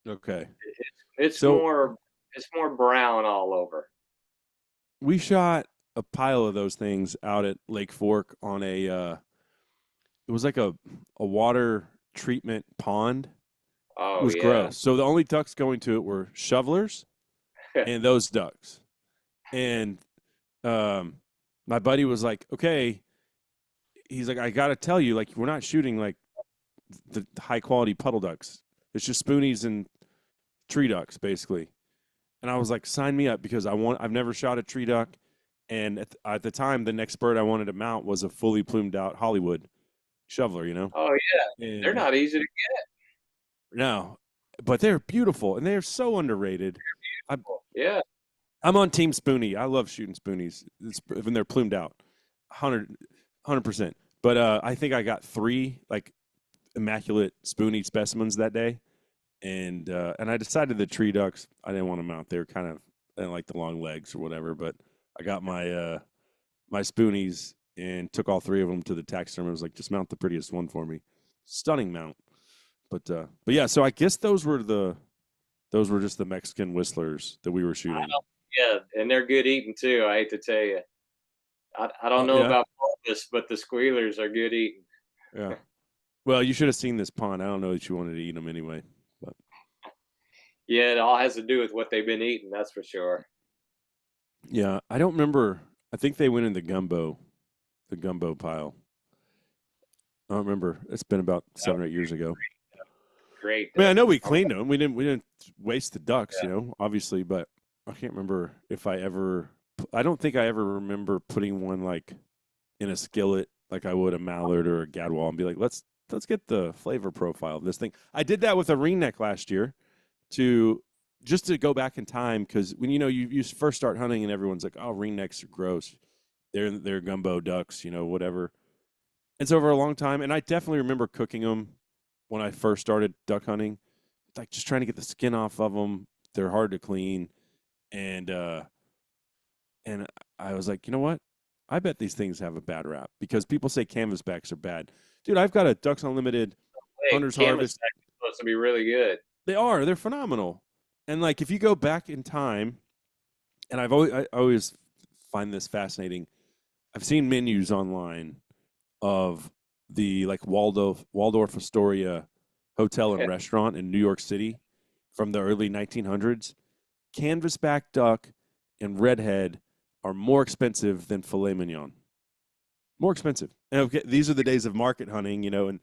Okay. It's So more brown all over. we shot a pile of those things out at Lake Fork on it was like a water treatment pond. It Oh was yeah. gross. So the only ducks going to it were shovelers and those ducks. And my buddy was like, okay, he's like, I gotta tell you, like, we're not shooting like the high quality puddle ducks. It's just spoonies and tree ducks, basically. And I was like, sign me up because I've never shot a tree duck. And at the time, the next bird I wanted to mount was a fully plumed out Hollywood shoveler, you know? Oh yeah. They're And not easy to get. no, but they're beautiful and they're so underrated. I, Yeah. I'm on Team Spoonie. I love shooting spoonies when they're plumed out, 100%. But I think I got 3 like immaculate spoonie specimens that day, and I decided the tree ducks I didn't want them out there. Kind of I didn't like the long legs or whatever. But I got my my spoonies and took all 3 of them to the taxidermist. I was like, just mount the prettiest one for me. Stunning mount. But yeah. So I guess those were just the Mexican whistlers that we were shooting. Yeah, and they're good eating too. I hate to tell you. I don't Oh know yeah, about fulvus, but the squealers are good eating. yeah. Well, you should have seen this pond. I don't know that you wanted to eat them anyway. But Yeah, it all has to do with what they've been eating. That's for sure. yeah, I don't remember. I think they went in the gumbo pile. I don't remember. It's been about 7 or 8 years ago. Great. I mean, I know we cleaned them. We didn't waste the ducks, Yeah. obviously, but I can't remember if I don't think I ever remember putting one like in a skillet like I would a mallard or a gadwall and be like, let's get the flavor profile of this thing. I did that with a ringneck last year just to go back in time because when you first start hunting and everyone's like, oh, ringnecks are gross. They're gumbo ducks, whatever. And so for a long time, and I definitely remember cooking them when I first started duck hunting, like just trying to get the skin off of them. They're hard to clean, and I was like, you know what? I bet these things have a bad rap because people say canvasbacks are bad. Dude, I've got a Ducks Unlimited Hey, Hunter's canvas Harvest. is supposed to be really good. They're phenomenal. And like if you go back in time, and I always find this fascinating. I've seen menus online of the like Waldorf Astoria hotel and restaurant in New York City from the early 1900s. Canvasback duck and redhead are more expensive than filet mignon. More expensive. And okay, these are the days of market hunting, and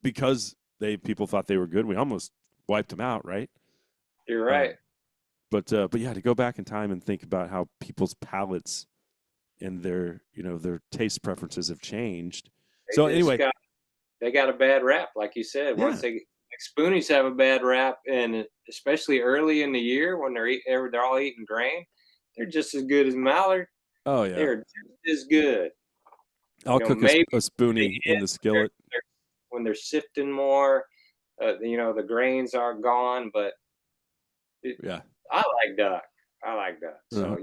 because people thought they were good, we almost wiped them out, right? You're right. But yeah, to go back in time and think about how people's palates and their taste preferences have changed. So anyway, They got a bad rap, like you said. yeah. Once spoonies have a bad rap, and especially early in the year when they're all eating grain, they're just as good as mallard. Oh yeah. They're just as good. I'll cook Maybe a spoonie in the skillet. when they're sifting more, the grains are gone. But Yeah. I like duck. So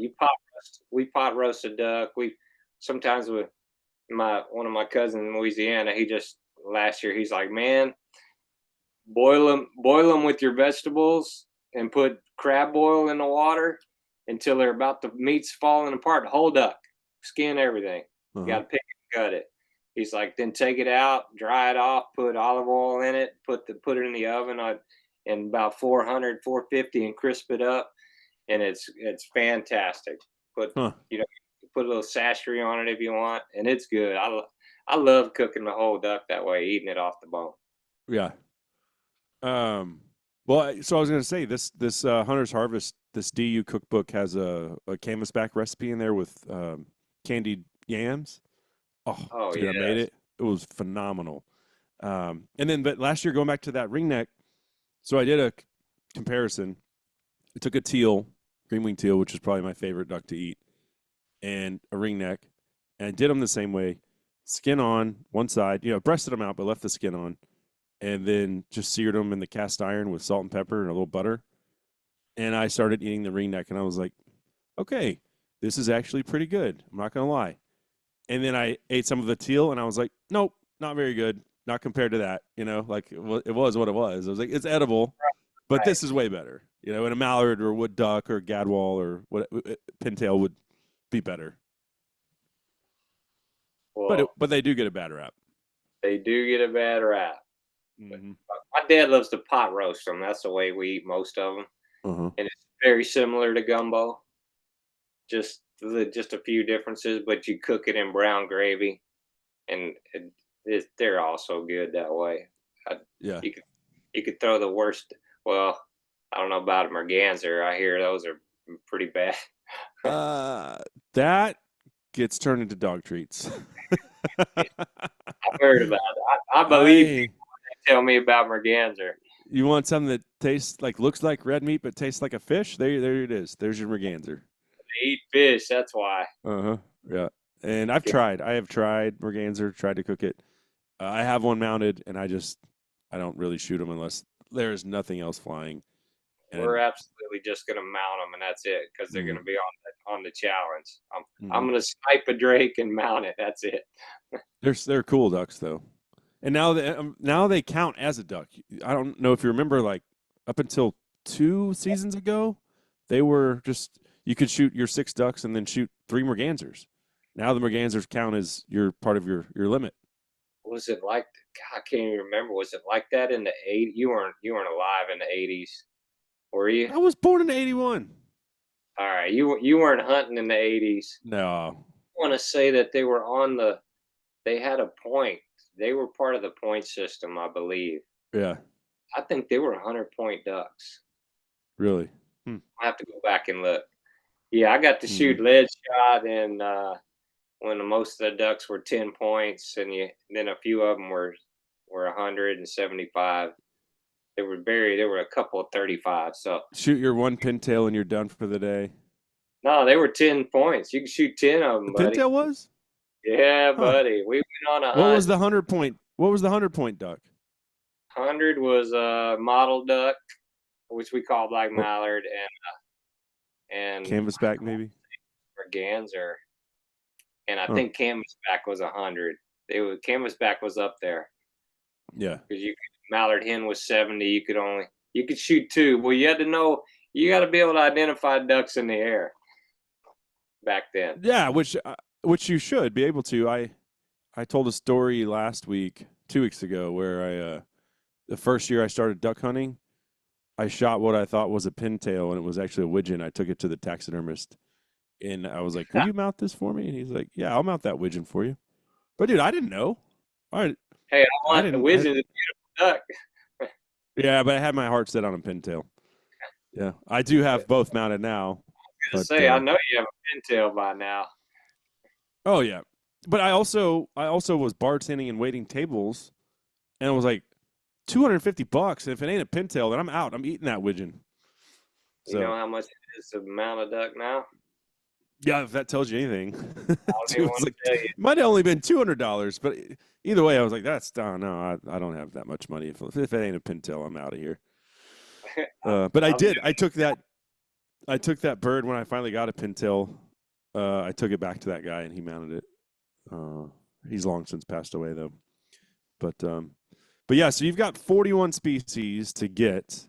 we pot roast a duck. We sometimes with one of my cousins in Louisiana. Last year he's like, man, boil them with your vegetables and put crab oil in the water until they're about the meat's falling apart. Whole duck, skin, everything. You got to pick and gut it. He's like, then take it out, dry it off, put olive oil in it, put it in the oven in about 400, 450 and crisp it up. And it's fantastic. You put a little sashery on it if you want, and it's good. I love cooking the whole duck that way, eating it off the bone. Yeah. Well, so I was going to say this Hunter's Harvest, this DU cookbook has a canvasback recipe in there with candied yams. Oh, Oh dude, I made yes, it. It was phenomenal. But last year, going back to that ring neck, so I did a comparison. I took a green wing teal, which is probably my favorite duck to eat, and a ring neck, and I did them the same way. Skin on one side, breasted them out, but left the skin on, and then just seared them in the cast iron with salt and pepper and a little butter. And I started eating the ring neck, and I was like, okay, this is actually pretty good. I'm not going to lie. And then I ate some of the teal, and I was like, nope, not very good. Not compared to that, like it was what it was. I was like, it's edible, but right. this is way better. And a mallard or wood duck or gadwall or what pintail would be better. Well, But they do get a bad rap. they do get a bad rap. Mm-hmm. My dad loves to pot roast them. That's the way we eat most of them, Uh-huh. and it's very similar to gumbo. Just a few differences, but you cook it in brown gravy, and they're also good that way. Yeah. You could throw the worst. Well, I don't know about a merganser. I hear those are pretty bad. That gets turned into dog treats. I've heard about it. I believe I people tell me about merganser. You want something that looks like red meat but tastes like a fish? There it is. There's your merganser. They eat fish. That's why. Uh-huh. Yeah. And I have tried merganser, tried to cook it. I have one mounted, and I don't really shoot them unless there is nothing else flying. We're absolutely just gonna mount them, and that's it, because they're gonna be on the challenge. I'm gonna snipe a drake and mount it. That's it. They're cool ducks though, and now they count as a duck. I don't know if you remember, like up until 2 seasons ago, they were just you could shoot your 6 ducks and then shoot 3 mergansers. Now the mergansers count as your part of your limit. Was it like? God, I can't even remember. Was it like that in the '80s? You weren't alive in the '80s, were you? I was born in '81. All right, you weren't hunting in the '80s. No. I want to say that they were on the. They had a point. They were part of the point system, I believe. Yeah. I think they were 100-point ducks. Really. I have to go back and look. Yeah, I got to shoot lead shot, and when most of the ducks were 10 points, and then a few of them were 175. There were a couple of 35. So Shoot your one pintail and you're done for the day. no, they were 10 points. You can shoot 10 of them, The buddy. pintail was? Yeah, Huh. buddy. We went on a hunt. What was the 100-point? What was the 100-point duck? 100 was a mottle duck, which we call black mallard, and Canvasback, maybe. merganser, and I think canvasback was 100. Canvasback was up there. Yeah. Because mallard hen was 70. You could shoot 2. Well, you had to know. You got to be able to identify ducks in the air back then. Yeah, which you should be able to. I told a story 2 weeks ago, where the first year I started duck hunting, I shot what I thought was a pintail, and it was actually a widgeon. I took it to the taxidermist, and I was like, "Will you mount this for me?" And he's like, "Yeah, I'll mount that widgeon for you." But dude, I didn't know. Hey, I want the widgeon, a beautiful duck. Yeah, but I had my heart set on a pintail. Yeah, I do have both mounted now. I was gonna say, I know you have a pintail by now. Oh yeah, but I also was bartending and waiting tables, and it was like $250. And if it ain't a pintail, then I'm out. I'm eating that widgeon. You know how much it is to mount a duck now? Yeah, if that tells you anything. It might have only been $200, but either way, I was like, no, I don't have that much money. If it ain't a pintail, I'm out of here. But I did. I took that bird when I finally got a pintail. I took it back to that guy, and he mounted it. He's long since passed away, though. But yeah, so you've got 41 species to get.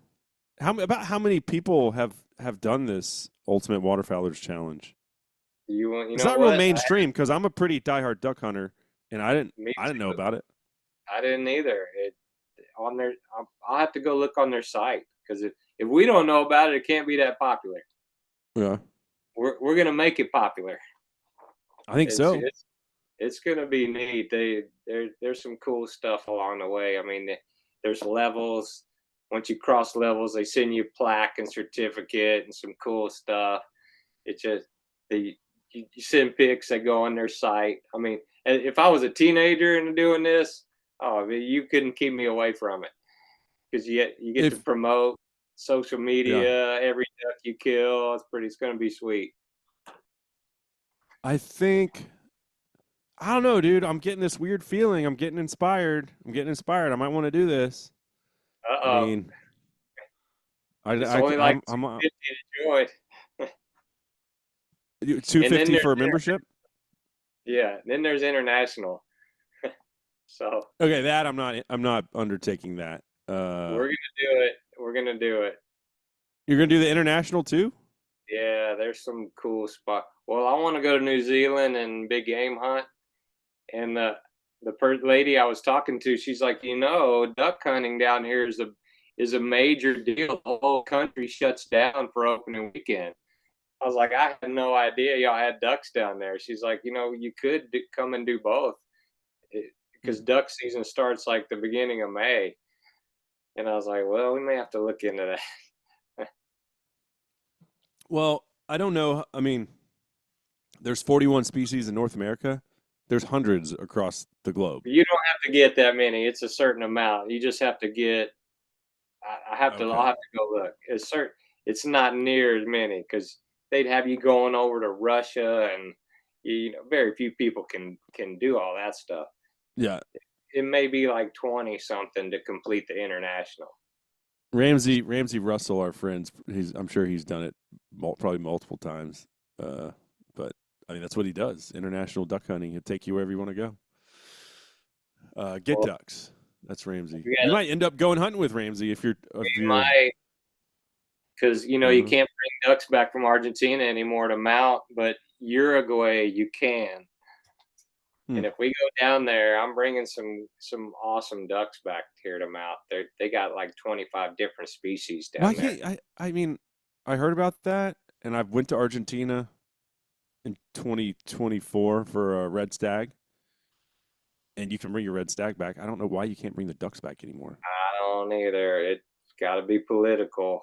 About how many people have done this Ultimate Waterfowlers Challenge? It's not real mainstream, because I'm a pretty diehard duck hunter, and I didn't know about it. I didn't either. I'll have to go look on their site, because if we don't know about it, it can't be that popular. Yeah, we're gonna make it popular. I think It's so. it's it's gonna be neat. There's some cool stuff along the way. I mean, there's levels. Once you cross levels, they send you plaque and certificate and some cool stuff. It's just the you send pics that go on their site. I mean, if I was a teenager and doing this, oh, I mean, you couldn't keep me away from it because you get to If promote social yeah, media, every duck you kill. It's going to be sweet. I think I don't know, dude. I'm getting this weird feeling. I'm getting inspired. I might want to do this. Uh I oh, mean, it's only like I'm 250 to join. And then 250 there's for a membership. yeah, then there's international. So Okay, that I'm not undertaking that. we're gonna do it. We're gonna do it. You're gonna do the international too? Yeah, there's some cool spot. Well, I want to go to New Zealand and big game hunt. And the lady I was talking to, she's like, duck hunting down here is a major deal. The whole country shuts down for opening weekend. I was like, I had no idea y'all had ducks down there. She's like, you could come and do both because duck season starts like the beginning of May. And I was like, well, we may have to look into that. Well, I don't know. I mean, there's 41 species in North America. There's hundreds across the globe. You don't have to get that many. It's a certain amount. You just have to get. I'll Okay. have to go look. It's not near as many because they'd have you going over to Russia, and very few people can do all that stuff. Yeah. It may be like 20 something to complete the international. Ramsey Russell, our friends. I'm sure he's done it probably multiple times. But I mean, that's what he does. International duck hunting. He'll take you wherever you want to go. Get Well, ducks. That's Ramsey. we You got might end up going hunting with Ramsey if you're. my because you Uh-huh. can't bring ducks back from Argentina anymore to mount, but Uruguay you can. Hmm. And if we go down there, I'm bringing some awesome ducks back here to mount. They got like 25 different species Why down there. can't I mean, I heard about that, and I went to Argentina in 2024 for a red stag, and you can bring your red stag back. I don't know why you can't bring the ducks back anymore. I don't either. It's got to be political.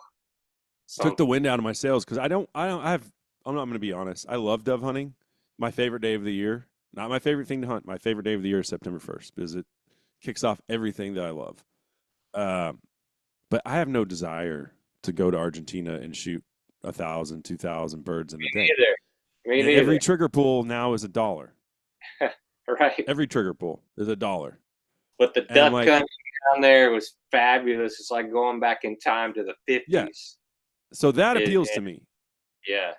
Took Some the wind out of my sails because I'm not going to be honest. I love dove hunting. My favorite day of the year, not my favorite thing to hunt. My favorite day of the year is September 1st because it kicks off everything that I love. Um, but I have no desire to go to Argentina and shoot 1,000, 2,000 birds in a day. either. Me And every neither. trigger pull now is $1. Right. Every trigger pull is $1, But the and I'm duck like, country down there was fabulous. It's like going back in time to the yeah. 50s. So that It, appeals it, to me.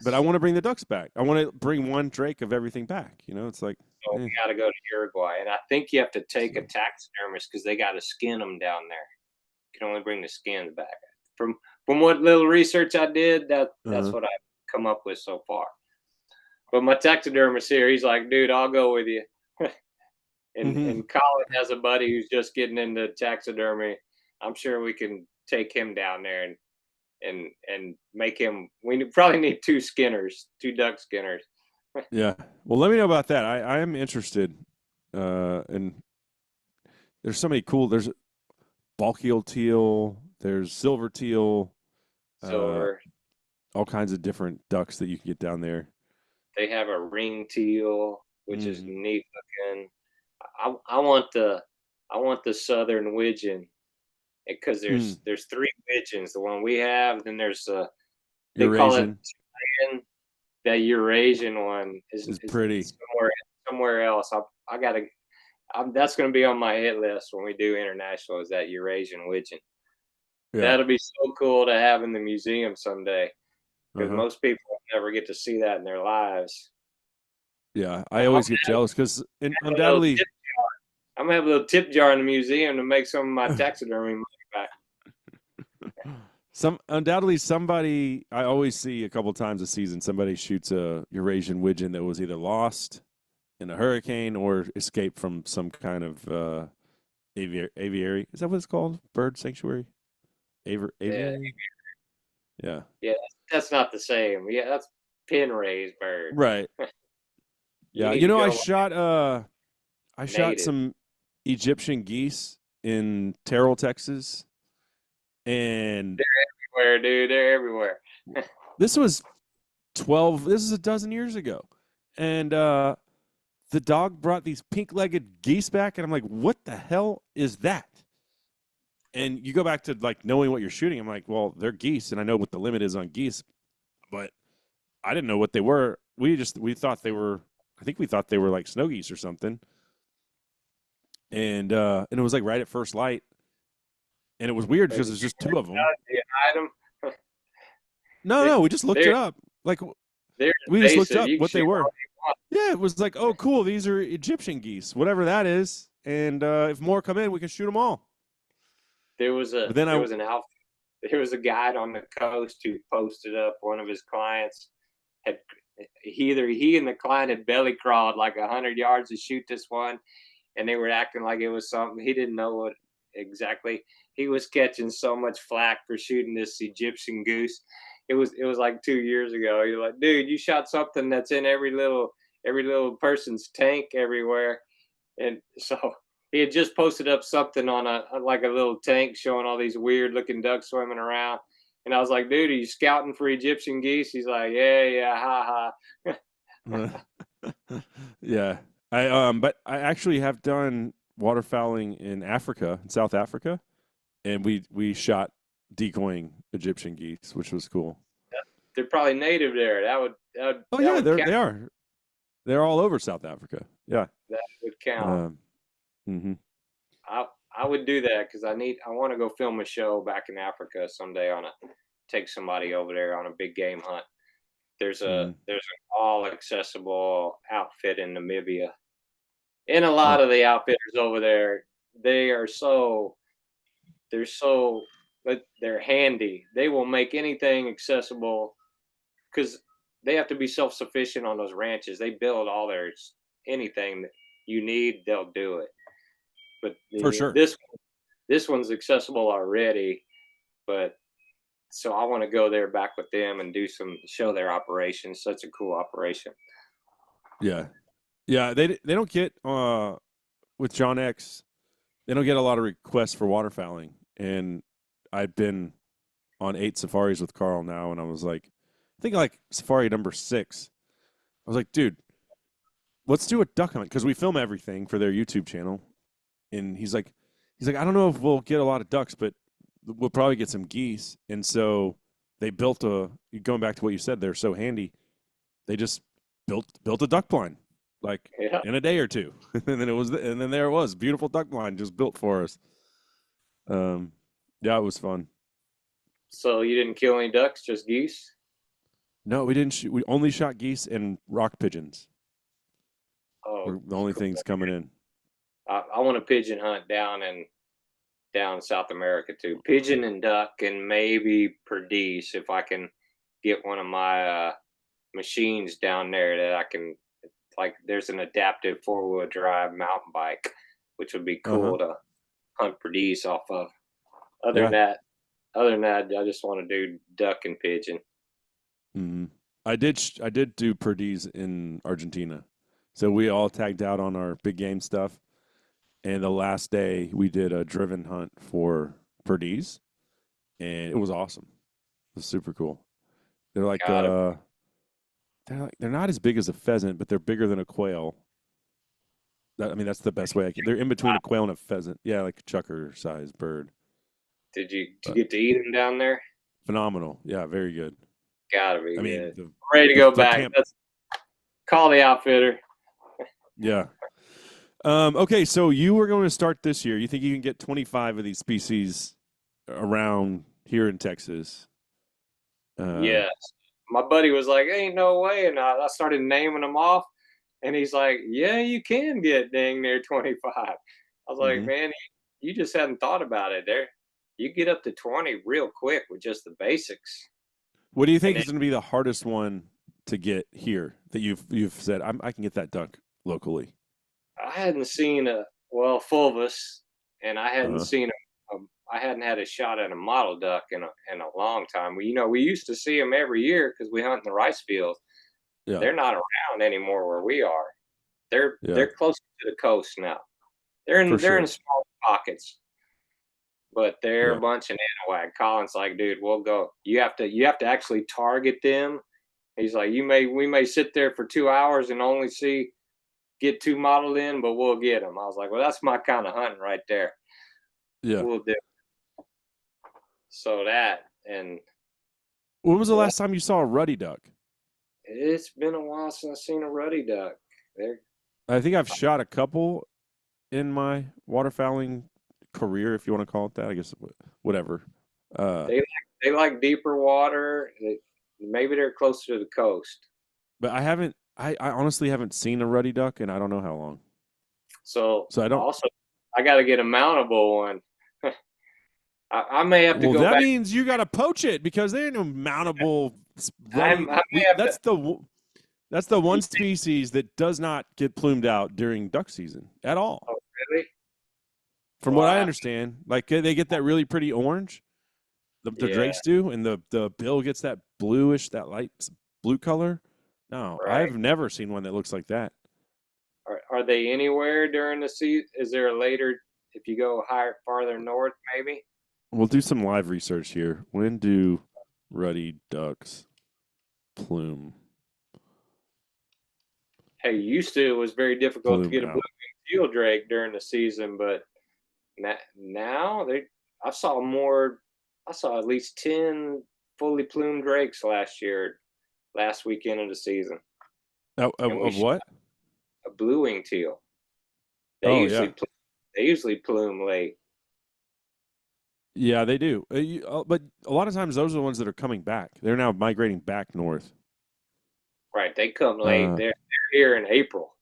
But I yes. want to bring the ducks back. I want to bring one drake of everything back. It's like, So we got to go to Uruguay. And I think you have to take a so, taxidermist because they got to skin them down there. You can only bring the skins back. From what little research I did, that's uh-huh. what I've come up with so far. But my taxidermist here, he's like, dude, I'll go with you. and Mm-hmm. and Colin has a buddy who's just getting into taxidermy. I'm sure we can take him down there and make him. We probably need two duck skinners. Yeah. Well, let me know about that. I am interested. And there's so many cool. There's bulky teal. There's silver teal. Uh, Silver. all kinds of different ducks that you can get down there. They have a ring teal, which is Mm-hmm. neat looking. I want the southern widgeon because Mm. there's three widgeons. The one we have, then there's they call it Eurasian that Eurasian one is is pretty. somewhere else. I gotta. That's going to be on my hit list when we do international. Is that Eurasian widgeon? Yeah. That'll be so cool to have in the museum someday because Uh-huh. most people never get to see that in their lives. Yeah. I I'm always get jealous because gonna have a little undoubtedly tip jar. I'm gonna have a little tip jar in the museum to make some of my taxidermy money back. somebody I always see a couple times a season somebody shoots a Eurasian widgeon that was either lost in a hurricane or escaped from some kind of aviary. Is that what it's called? Bird sanctuary? Yeah, Aviary? Yeah. yeah, that's not the same. Yeah, that's pin raised bird. Right. You Yeah, need to I go shot native. some Egyptian geese in Terrell, Texas, and Everywhere, dude. They're everywhere. this was this is a dozen years ago. And the dog brought these pink-legged geese back, and I'm like, what the hell is that? And you go back to like knowing what you're shooting. I'm like, well, they're geese, and I know what the limit is on geese, but I didn't know what they were. We thought they were. I think we thought they were like snow geese or something. And it was like right at first light, and it was weird because there's just two of them. You hide them. No, we just looked it They're up. Like they're we just looked invasive. up You can what they shoot were. all you want. Yeah, it was like, oh, cool. These are Egyptian geese, whatever that is. And if more come in, we can shoot them all. But then There was an outfit. There was a guide on the coast who posted up one of his clients had either he and the client had belly crawled like 100 yards to shoot this one, and they were acting like it was something he didn't know what exactly. He was catching so much flack for shooting this Egyptian goose. It was like 2 years ago. You're like, dude, you shot something that's in every little person's tank everywhere, and so he had just posted up something on a like a little tank showing all these weird looking ducks swimming around. And I was like, dude, are you scouting for Egyptian geese? He's like, yeah, ha yeah. But I actually have done waterfowling in Africa, in South Africa, and we shot decoying Egyptian geese, which was cool. They're probably native there. Oh That yeah, would count. they are. They're all over South Africa. Yeah. That would count. Um, hmm I would do that because I want to go film a show back in Africa someday on a take somebody over there on a big game hunt. There's an all accessible outfit in Namibia. And a lot of the outfitters over there, they are so they're so but they're handy. They will make anything accessible because they have to be self-sufficient on those ranches. They build all their anything that you need, they'll do it. But For sure. this one's accessible already, but so I want to go there back with them and do some show their operations. Such a cool operation. Yeah. Yeah, they don't get with John X, they don't get a lot of requests for waterfowling. And I've been on 8 safaris with Carl now, and I was like, I think like safari number 6. I was like, dude, let's do a duck hunt because we film everything for their YouTube channel. And he's like, I don't know if we'll get a lot of ducks, but we'll probably get some geese. And so they built going back to what you said, they're so handy. They just built a duck blind like Yeah. in a day or two. And then there it was, beautiful duck blind just built for us. Yeah, it was fun. So you didn't kill any ducks, just geese? No, we didn't shoot. We only shot geese and rock pigeons. Oh, Were the only things coming in. I want a pigeon hunt down South America too. Pigeon and duck and maybe perdice if I can get one of my machines down there that I can like. There's an adaptive 4-wheel drive mountain bike, which would be cool to hunt perdice off of. Other than that, I just want to do duck and pigeon. Mm-hmm. I did do perdiz in Argentina, so we all tagged out on our big game stuff. And the last day we did a driven hunt for perdiz, and it was awesome. It was super cool. They're like they're not as big as a pheasant, but they're bigger than a quail. That's the best way I can. They're in between a quail and a pheasant. Yeah, like a chucker-sized bird. Did you get to eat them down there? Phenomenal. Yeah, very good. Gotta be good. The, ready to go the back. Let's call the outfitter. Yeah. Okay, so you were going to start this year. You think you can get 25 of these species around here in Texas? Yes. My buddy was like, "Ain't no way," and I started naming them off, and he's like, "Yeah, you can get dang near 25." I was like, "Man, you just hadn't thought about it. There, you get up to 20 real quick with just the basics." What do you think is going to be the hardest one to get here that you've said I can get that duck locally? I hadn't seen a fulvus, and I hadn't seen I hadn't had a shot at a model duck in a long time. We used to see them every year because we hunt in the rice fields. Yeah. They're not around anymore where we are. They're closer to the coast now. They're For in sure. small pockets, but they're Yeah. a bunch of nanowag. Colin's like, dude, we'll go. You have to actually target them. He's like, we may sit there for 2 hours and only get two modeled in, but we'll get them. I was like, well, that's my kind of hunting right there. Yeah. We'll do. So that, and When was the last time you saw a ruddy duck? it's been a while since I've seen a ruddy duck. I think I've shot a couple in my waterfowling career, if you want to call it that. I guess whatever. They like deeper water. Maybe they're closer to the coast. But I honestly haven't seen a ruddy duck, and I don't know how long. So I don't. Also, I got to get a mountable one. I may have to go that back. means you got to poach it because there ain't no mountable. That's the one species that does not get plumed out during duck season at all. Oh, really? From what I understand, like they get that really pretty orange. The drakes do, and the bill gets that bluish, that light blue color. No, Right. I've never seen one that looks like that. Are they anywhere during the season? Is there a later, if you go farther north, maybe? We'll do some live research here. When do ruddy ducks plume? Hey, it was very difficult to get a out. blue-winged teal drake during the season, but now I saw at least 10 fully plumed drakes last weekend of the season. Of what? A blue-winged teal. They usually plume late. Yeah, they do. But a lot of times those are the ones that are coming back. They're now migrating back north. Right, they come late. They're here in April.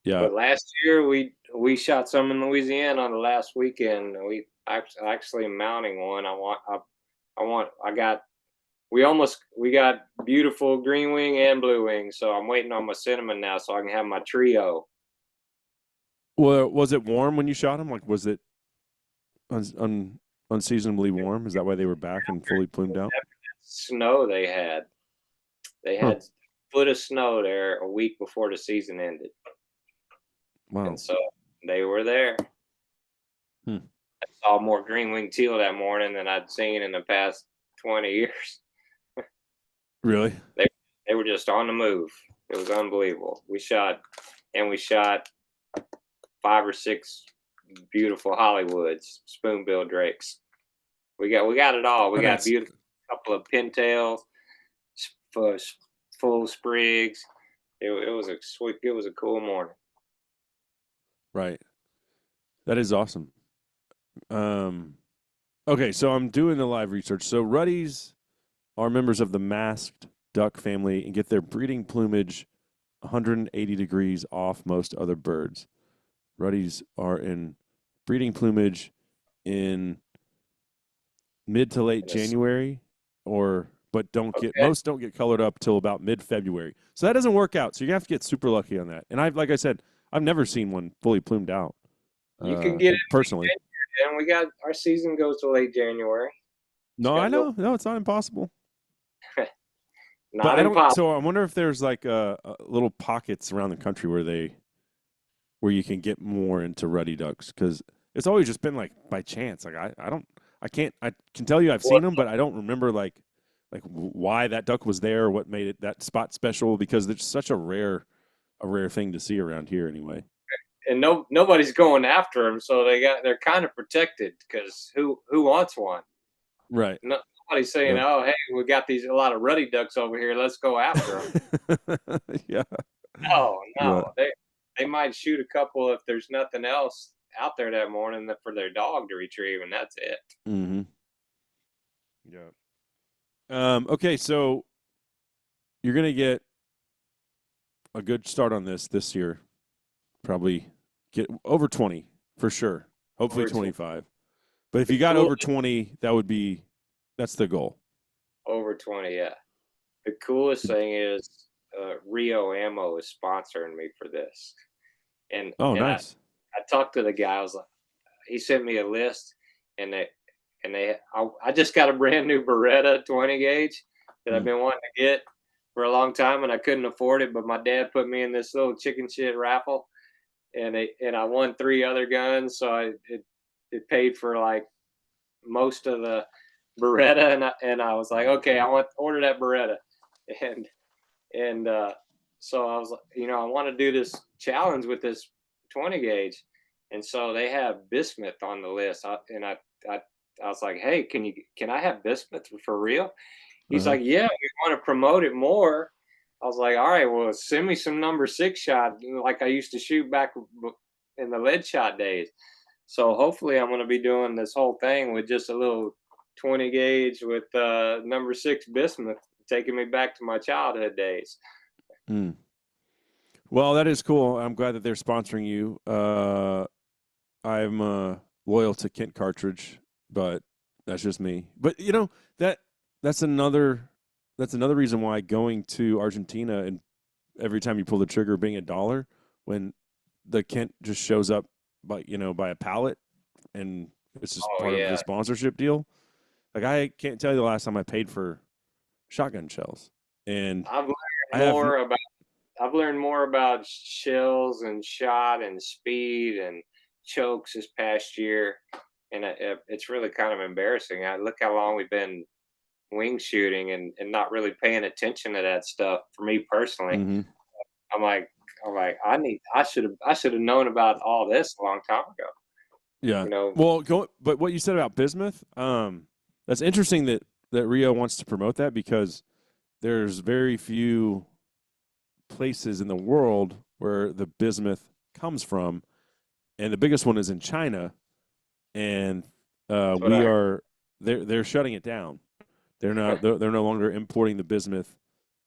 Yeah. But last year we shot some in Louisiana on the last weekend. We actually mounting one. We got beautiful green wing and blue wing, so I'm waiting on my cinnamon now so I can have my trio. Well, was it warm when you shot them? Like, was it unseasonably warm? Is that why they were back and fully plumed out? Snow they had a foot of snow there a week before the season ended. Wow. And so they were there. I saw more green wing teal that morning than I'd seen in the past 20 years. Really? They were just on the move. It was unbelievable. We shot 5 or 6 beautiful Hollywoods, spoonbill drakes. We got it all. We got beautiful couple of pintails, full sprigs. It was a cool morning. Right. That is awesome. Okay, so I'm doing the live research. So ruddies are members of the masked duck family and get their breeding plumage 180 degrees off most other birds. Ruddies are in breeding plumage in mid to late January, but most don't get colored up till about mid-February. So that doesn't work out. So you have to get super lucky on that. And like I said, I've never seen one fully plumed out. You can get it personally. And our season goes to late January. No, I know. No, it's not impossible. Not impossible. So I wonder if there's like little pockets around the country where you can get more into ruddy ducks, because it's always just been like by chance. Like I can tell you I've seen them, but I don't remember like why that duck was there or what made that spot special, because it's such a rare thing to see around here anyway. And nobody's going after them, so they're kind of protected, because who wants one? Right. Nobody's saying, yeah. Oh, hey, we got a lot of ruddy ducks over here. Let's go after them. Yeah. No. Yeah. They might shoot a couple if there's nothing else out there that morning for their dog to retrieve, and that's it. Mm-hmm. Yeah. Okay, so you're gonna get a good start on this year. Probably get over 20 for sure. Hopefully 25. But if you got over 20, that's the goal. Over 20, yeah. The coolest thing is Rio Ammo is sponsoring me for this. And nice. I talked to the guy. He sent me a list, and I just got a brand new Beretta 20 gauge that I've been wanting to get for a long time, and I couldn't afford it. But my dad put me in this little chicken shit raffle, and I won 3 other guns, so it paid for like most of the Beretta, and I was like, okay, I want order that Beretta, and and so I was like, I want to do this challenge with this 20 gauge, and so they have bismuth on the list, I I was like, hey, can I have bismuth for real? He's Uh-huh. like, yeah, we want to promote it more. I was like, all right, well, send me some number 6 shot like I used to shoot back in the lead shot days. So hopefully I'm going to be doing this whole thing with just a little 20 gauge with number 6 bismuth, taking me back to my childhood days. Mm. Well, that is cool. I'm glad that they're sponsoring you. I'm loyal to Kent Cartridge, but that's just me. But that that's another reason why going to Argentina and every time you pull the trigger being $1 when the Kent just shows up by a pallet and it's just Oh part of the yeah, sponsorship deal. Like I can't tell you the last time I paid for shotgun shells, and I've learned I have more about I've learned more about shells and shot and speed and chokes this past year, and it's really kind of embarrassing. I look how long we've been wing shooting and not really paying attention to that stuff. For me personally, mm-hmm. I'm like I'm like I should have known about all this a long time ago. Yeah. You know, Well, but what you said about bismuth, that's interesting that Rio wants to promote that because there's very few places in the world where the bismuth comes from, and the biggest one is in China, and that's what we I heard. are they're shutting it down. They're no longer importing the bismuth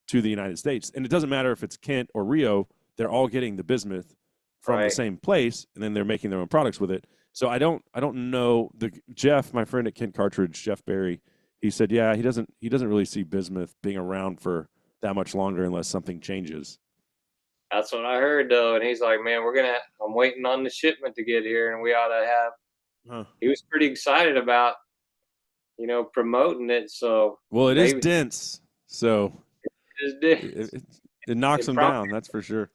to the United States, and it doesn't matter if it's Kent or Rio. They're all getting the bismuth from the Right. same place, and then they're making their own products with it. So I don't know the Jeff, my friend at Kent Cartridge, Jeff Barry. He said, yeah, he doesn't really see bismuth being around for that much longer unless something changes. That's what I heard though, and he's like, "Man, I'm waiting on the shipment to get here, and we ought to have." Huh. He was pretty excited about promoting it, so Well, it is maybe dense, so just did. it knocks It them probably down. That's for sure.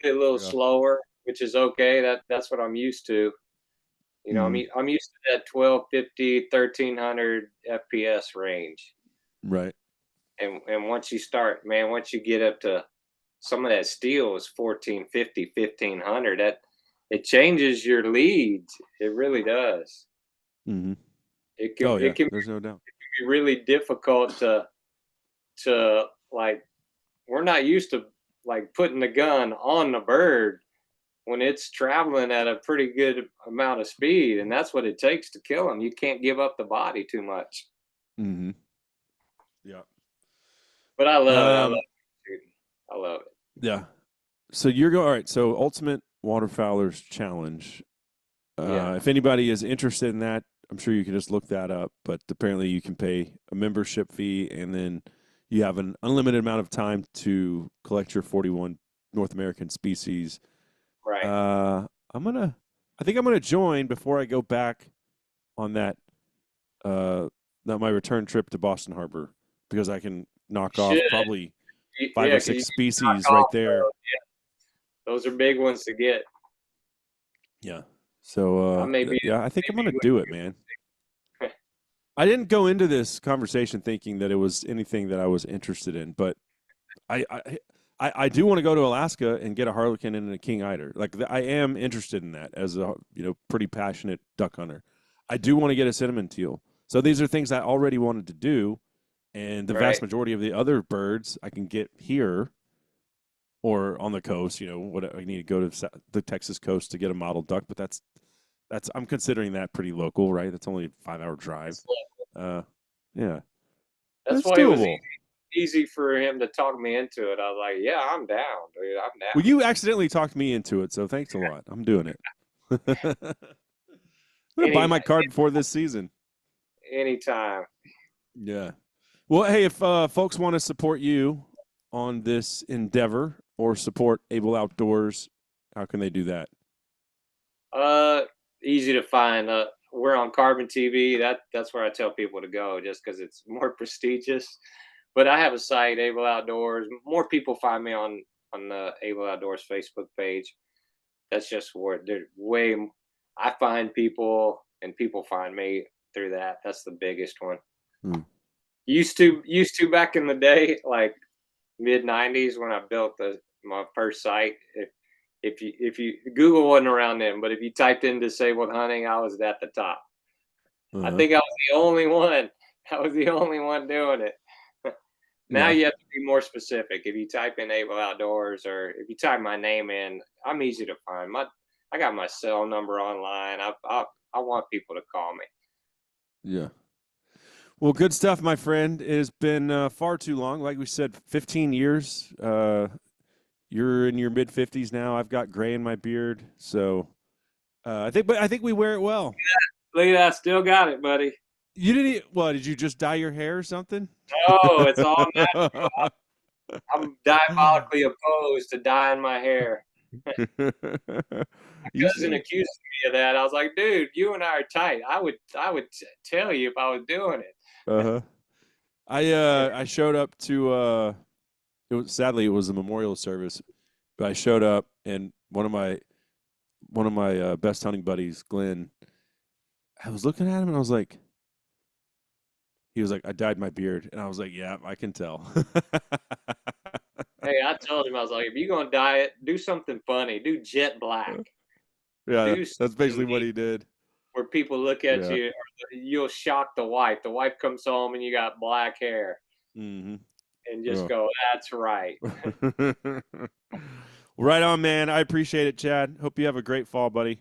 a little Yeah. slower, which is okay. That's what I'm used to. Mm, I'm used to that 1250, 1300 FPS range, right. and once you start, man, once you get up to some of that steel is 1450, 1500. That it changes your leads. It really does. Mm-hmm. It can Oh yeah, it can there's no doubt. be really difficult to like we're not used to like putting the gun on the bird when it's traveling at a pretty good amount of speed, and that's what it takes to kill them. You can't give up the body too much. Mm-hmm. Yeah. But I love it. I love Um. shooting. I love it. Yeah. So you're going all right. So Ultimate Waterfowlers Challenge. Yeah. If anybody is interested in that, I'm sure you can just look that up. But apparently, you can pay a membership fee, and then you have an unlimited amount of time to collect your 41 North American species. Right. Uh, I think I'm gonna join before I go back on uh, my return trip to Boston Harbor because I can knock You off should. probably five Yeah, or because you six can knock species right off there. those are big ones to get. Yeah. So I may be yeah, I think I'm gonna with do it, man. you. I didn't go into this conversation thinking that it was anything that I was interested in, but I I, I do want to go to Alaska and get a harlequin and a king eider. Like I am interested in that as a pretty passionate duck hunter. I do want to get a cinnamon teal. So these are things I already wanted to do, and the vast Right. majority of the other birds I can get here or on the coast. What I need to go to the Texas coast to get a mottled duck, but that's I'm considering that pretty local, right? That's only a 5-hour drive. Uh, yeah, That's that's why it was doable. easy for him to talk me into it. I was like, "Yeah, I'm down, dude. I'm Well, down." you accidentally talked me into it, so thanks a lot. I'm doing it. I'm gonna buy Any my card before this season. anytime. Yeah. Well, hey, if folks want to support you on this endeavor or support Able Outdoors, how can they do that? Uh, Easy to find. We're on Carbon TV. That's where I tell people to go, just because it's more prestigious. But I have a site, Able Outdoors. More people find me on the Able Outdoors Facebook page. That's just where there's way. I find people and people find me through that. That's the biggest one. Hmm. Used to back in the day, like mid 90s when I built my first site. If you Google wasn't around then, but if you typed in disabled hunting, I was at the top. I Uh-huh. think I was the only one. I was the only one doing it. Now Yeah. you have to be more specific. If you type in Able Outdoors or if you type my name in, I'm easy to find. I got my cell number online. I want people to call me. Yeah. Well, good stuff, my friend. It has been far too long. Like we said, 15 years. You're in your mid 50s now. I've got gray in my beard, so I think we wear it well. Look at that, I still got it, buddy. You didn't. What did you just dye your hair or something? Oh, it's all natural. I'm diabolically opposed to dyeing my hair. You Cousin should. accused me of that. I was like, dude, you and I are tight. I would tell you if I was doing it. Uh-huh. I showed up to it was sadly it was a memorial service, but I showed up and one of my best hunting buddies, Glenn, I was looking at him and I was like, he was like, I dyed my beard, and I was like, yeah, I can tell. Hey, I told him I was like, if you're gonna dye it, do something funny. Do jet black. Yeah, Do that's something basically what neat he did. where people look at Yeah. you, or you'll shock the wife. The wife comes home and you got black hair, Mm-hmm. and just Oh. go, "That's right." Right on, man. I appreciate it, Chad. Hope you have a great fall, buddy.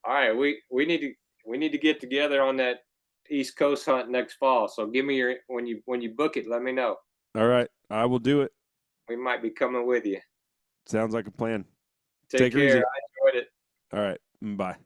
All right, we need to get together on that East Coast hunt next fall. So give me your when you book it, let me know. All right, I will do it. We might be coming with you. Sounds like a plan. Take Take her care. easy. I enjoyed it. All right, bye.